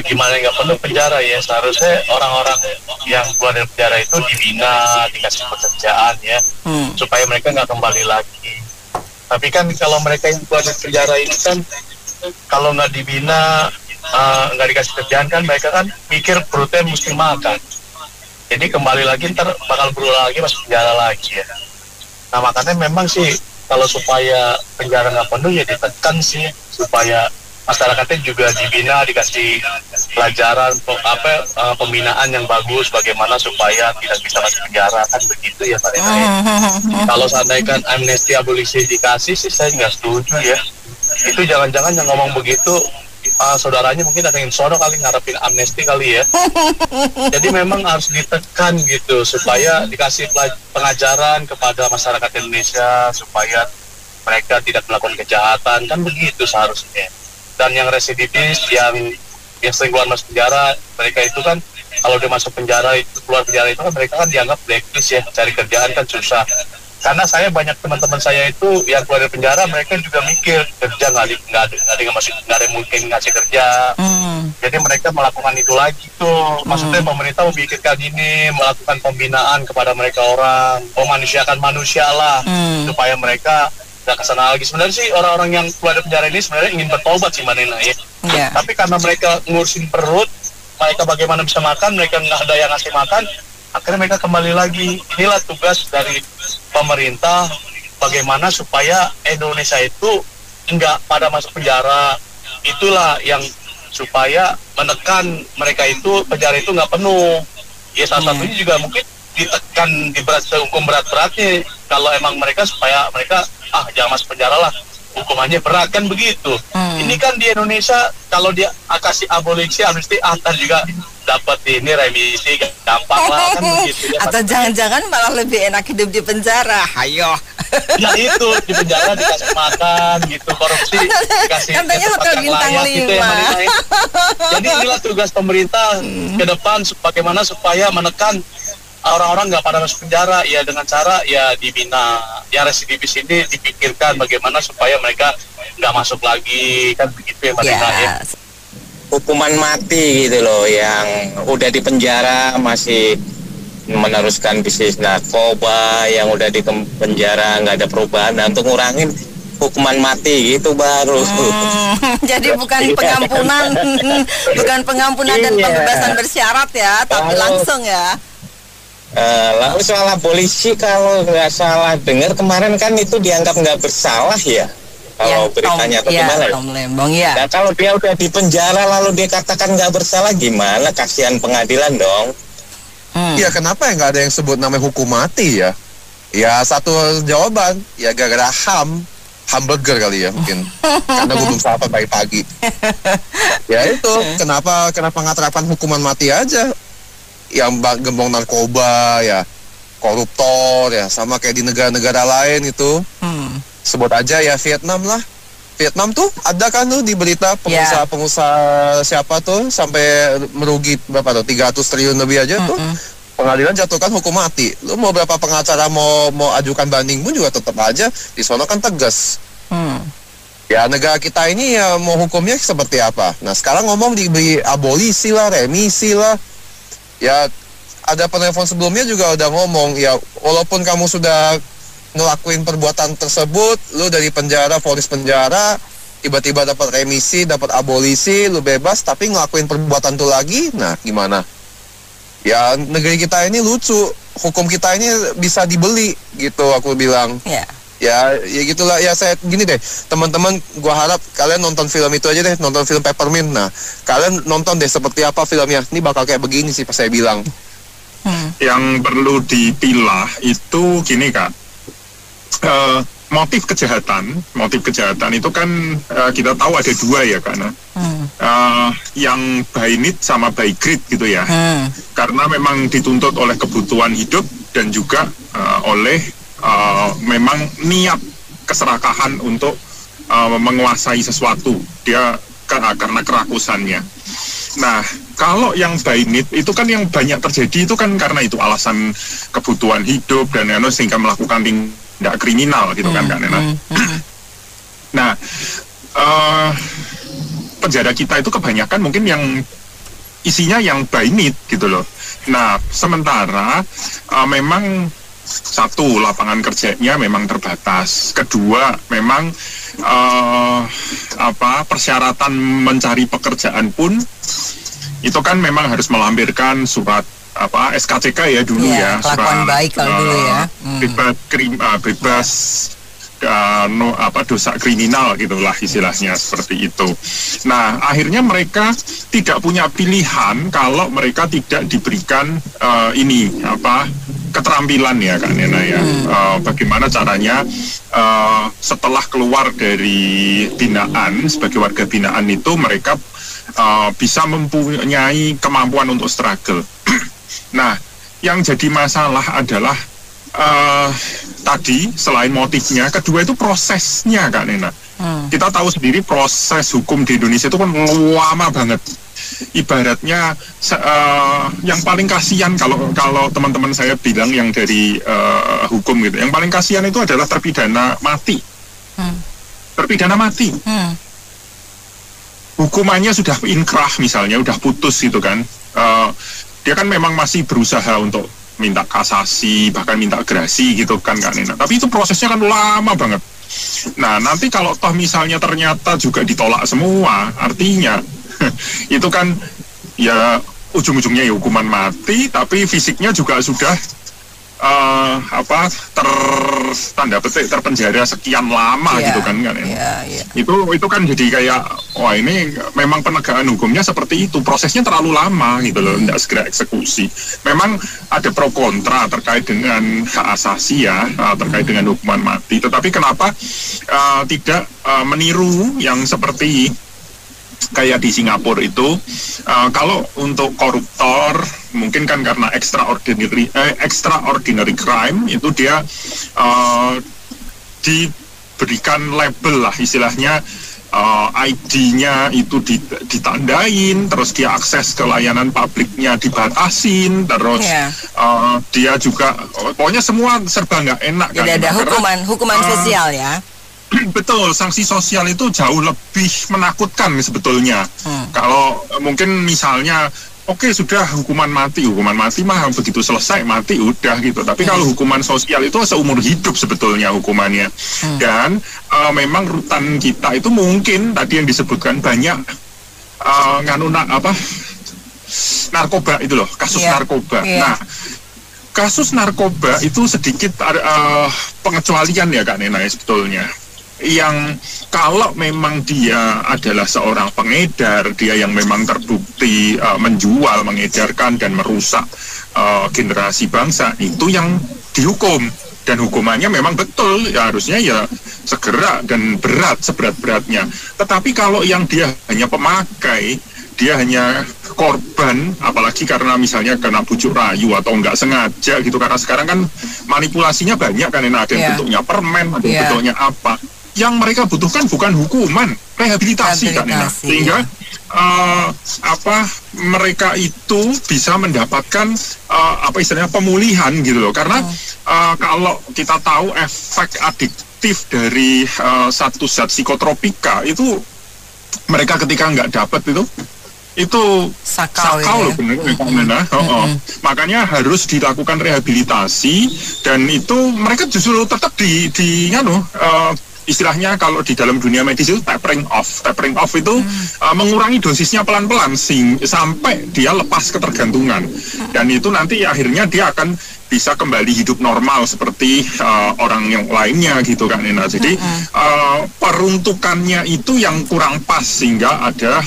gimana nggak perlu penjara ya, seharusnya orang-orang yang keluar dari penjara itu dibina, dikasih pekerjaan ya, supaya mereka nggak kembali lagi. Tapi kan kalau mereka yang keluar dari penjara ini kan kalau nggak dibina, nggak dikasih kerjaan kan mereka kan mikir perutnya mesti makan. Jadi kembali lagi ntar bakal berulang lagi masuk penjara lagi ya. Nah makanya memang sih kalau supaya penjara nggak penuh ya ditekan sih supaya masyarakatnya juga dibina, dikasih pelajaran pembinaan yang bagus bagaimana supaya tidak bisa masuk penjara, kan begitu ya Pak Rena. Kalau seandainya amnesti abolisi dikasih sih saya nggak setuju ya. Itu jangan-jangan yang ngomong begitu saudaranya mungkin ada yang sono kali ngarepin amnesti kali ya. Jadi memang harus ditekan gitu supaya dikasih pengajaran kepada masyarakat Indonesia supaya mereka tidak melakukan kejahatan, kan begitu seharusnya. Dan yang residivis, yang sering keluar masuk penjara, mereka itu kan kalau dia masuk penjara itu keluar penjara itu kan mereka kan dianggap blacklist ya, cari kerjaan kan susah. Karena saya banyak teman-teman saya itu yang keluar dari penjara, mereka juga mikir kerja nggak ada mungkin ngasih kerja. Jadi mereka melakukan itu lagi tuh. Maksudnya pemerintah memikirkan ini, melakukan pembinaan kepada mereka orang, memanusiakan manusia lah, supaya mereka nggak kesana lagi. Sebenarnya sih orang-orang yang keluar dari penjara ini sebenarnya ingin bertobat sih Mbak Nena ya. Tapi karena mereka ngurusin perut, mereka bagaimana bisa makan, mereka nggak ada yang ngasih makan, akhirnya mereka kembali lagi. Inilah tugas dari pemerintah, bagaimana supaya Indonesia itu nggak pada masuk penjara. Itulah yang supaya menekan mereka itu, penjara itu nggak penuh. Ya salah satunya juga mungkin ditekan hukum berat-beratnya kalau emang mereka, supaya mereka jangan masuk penjara lah, hukumannya berat, kan begitu. Ini kan di Indonesia kalau dia kasih abolisi amnesti ntar juga dapat ini remisi gampang lah, kan begitu ya. Atau jangan-jangan malah lebih enak hidup di penjara. Hayo. Ya itu di penjara dikasih makan gitu, korupsi dikasih katanya hotel bintang 5 gitu ya. Jadi inilah tugas pemerintah ke depan bagaimana supaya menekan orang-orang nggak pada masuk penjara ya, dengan cara ya dibina. Yang residivis ini dipikirkan bagaimana supaya mereka nggak masuk lagi, kan begitu ya Mbak Dina ya. Hukuman mati gitu loh, yang udah di penjara masih meneruskan bisnis narkoba, yang udah di penjara nggak ada perubahan. Nah, untuk ngurangin hukuman mati gitu baru. Jadi bukan pengampunan, bukan pengampunan dan pembebasan bersyarat ya, tapi langsung ya. Lalu soal abolisi, kalau nggak salah dengar kemarin kan itu dianggap nggak bersalah ya, kalau beritanya atau gimana ya? Tom Lembong ya. Nah, kalau dia udah di penjara lalu dia katakan nggak bersalah, gimana? Kasihan pengadilan dong. Ya kenapa ya nggak ada yang sebut namanya hukum mati ya? Ya satu jawaban, ya gara-gara hamburger kali ya mungkin. Karena gue belum sarapan pagi-pagi. Ya itu, kenapa nggak terapkan hukuman mati aja? Yang gembong narkoba ya, koruptor ya, sama kayak di negara-negara lain itu. Sebut aja ya Vietnam lah. Vietnam tuh ada kan tuh di berita pengusaha siapa tuh sampai merugi berapa tuh 300 triliun lebih aja tuh. Pengadilan jatuhkan hukum mati. Lu mau berapa pengacara mau ajukan banding pun juga tetap aja di sono kan tegas. Ya negara kita ini ya mau hukumnya seperti apa. Nah sekarang ngomong diberi abolisi lah, remisi lah. Ya ada penelpon sebelumnya juga udah ngomong ya, walaupun kamu sudah ngelakuin perbuatan tersebut, lu dari penjara, vonis penjara, tiba-tiba dapat remisi, dapat abolisi, lu bebas, tapi ngelakuin perbuatan itu lagi, nah gimana? Ya negeri kita ini lucu, hukum kita ini bisa dibeli gitu, aku bilang. Ya gitulah. Ya saya gini deh, teman-teman, gua harap kalian nonton film itu aja deh, nonton film Peppermint. Nah kalian nonton deh seperti apa filmnya. Ini bakal kayak begini sih pas saya bilang. Yang perlu dipilah itu gini Kak, motif kejahatan itu kan kita tahu ada dua ya karena yang by need sama by greed gitu ya. Karena memang dituntut oleh kebutuhan hidup dan juga oleh memang niat keserakahan untuk menguasai sesuatu, dia karena kerakusannya. Nah, kalau yang by need itu kan yang banyak terjadi itu kan karena itu alasan kebutuhan hidup dan sehingga melakukan tindak kriminal gitu kan Kak Nena. Nah, penjara kita itu kebanyakan mungkin yang isinya yang by need gitu loh. Nah, sementara memang satu, lapangan kerjanya memang terbatas. Kedua, memang persyaratan mencari pekerjaan pun itu kan memang harus melampirkan surat SKCK ya dulu ya, kelakuan surat baik kalau dulu ya. Bebas dosa kriminal gitulah istilahnya seperti itu. Nah, akhirnya mereka tidak punya pilihan kalau mereka tidak diberikan keterampilan ya Kak Nena ya. Bagaimana caranya setelah keluar dari binaan sebagai warga binaan itu mereka bisa mempunyai kemampuan untuk struggle. Nah, yang jadi masalah adalah tadi selain motifnya, kedua itu prosesnya Kak Nena. Kita tahu sendiri proses hukum di Indonesia itu kan lama banget. Ibaratnya yang paling kasihan kalau teman-teman saya bilang yang dari hukum gitu, yang paling kasihan itu adalah terpidana mati. Terpidana mati. Hukumannya sudah inkrah misalnya, udah putus gitu kan. Dia kan memang masih berusaha untuk minta kasasi, bahkan minta gerasi gitu kan Kak Nena. Tapi itu prosesnya kan lama banget. Nah, nanti kalau toh misalnya ternyata juga ditolak semua, artinya itu kan ya ujung-ujungnya ya hukuman mati, tapi fisiknya juga sudah tanda petik terpenjara sekian lama gitu kan ya. Itu kan jadi kayak wah ini memang penegakan hukumnya seperti itu, prosesnya terlalu lama gitu loh, tidak segera eksekusi. Memang ada pro kontra terkait dengan hak asasi ya, terkait dengan hukuman mati, tetapi kenapa tidak meniru yang seperti kayak di Singapura itu, kalau untuk koruptor mungkin kan karena extraordinary crime itu dia diberikan label lah istilahnya, ID-nya itu ditandain, terus dia akses ke layanan publiknya dibatasin, terus dia juga pokoknya semua serba nggak enak. Jadi kan, ada hukuman sosial ya. Betul, sanksi sosial itu jauh lebih menakutkan sebetulnya. Kalau mungkin misalnya oke, sudah hukuman mati mah begitu selesai mati udah gitu. Tapi kalau hukuman sosial itu seumur hidup sebetulnya hukumannya. Dan memang rutan kita itu mungkin tadi yang disebutkan banyak narkoba itu loh, kasus narkoba. Nah, kasus narkoba itu sedikit pengecualian ya Kak Nena sebetulnya. Yang kalau memang dia adalah seorang pengedar, dia yang memang terbukti menjual, mengedarkan dan merusak generasi bangsa, itu yang dihukum. Dan hukumannya memang betul, ya harusnya ya segera dan berat, seberat-beratnya. Tetapi kalau yang dia hanya pemakai, dia hanya korban, apalagi karena misalnya kena bujuk rayu atau nggak sengaja gitu, karena sekarang kan manipulasinya banyak kan, ada yang bentuknya permen, ada yang bentuknya apa. Yang mereka butuhkan bukan hukuman, rehabilitasi kan Nena. Sehingga mereka itu bisa mendapatkan istilahnya pemulihan gitu loh. Karena kalau kita tahu efek adiktif dari satu zat psikotropika itu, mereka ketika nggak dapat itu sakau loh benar. Makanya harus dilakukan rehabilitasi, dan itu mereka justru tetap istilahnya kalau di dalam dunia medis itu tapering off. Tapering off itu mengurangi dosisnya pelan-pelan sampai dia lepas ketergantungan. Dan itu nanti akhirnya dia akan bisa kembali hidup normal seperti orang yang lainnya gitu kan Nena. Jadi peruntukannya itu yang kurang pas, sehingga ada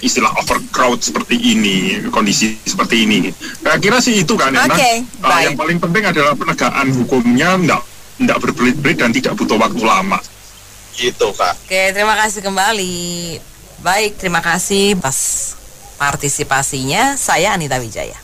istilah overcrowd seperti ini, kondisi seperti ini. Saya kira sih itu kan Nena. Yang paling penting adalah penegakan hukumnya tidak berbelit-belit dan tidak butuh waktu lama. Gitu Kak. Oke, terima kasih kembali. Baik, terima kasih atas partisipasinya. Saya Anita Wijaya.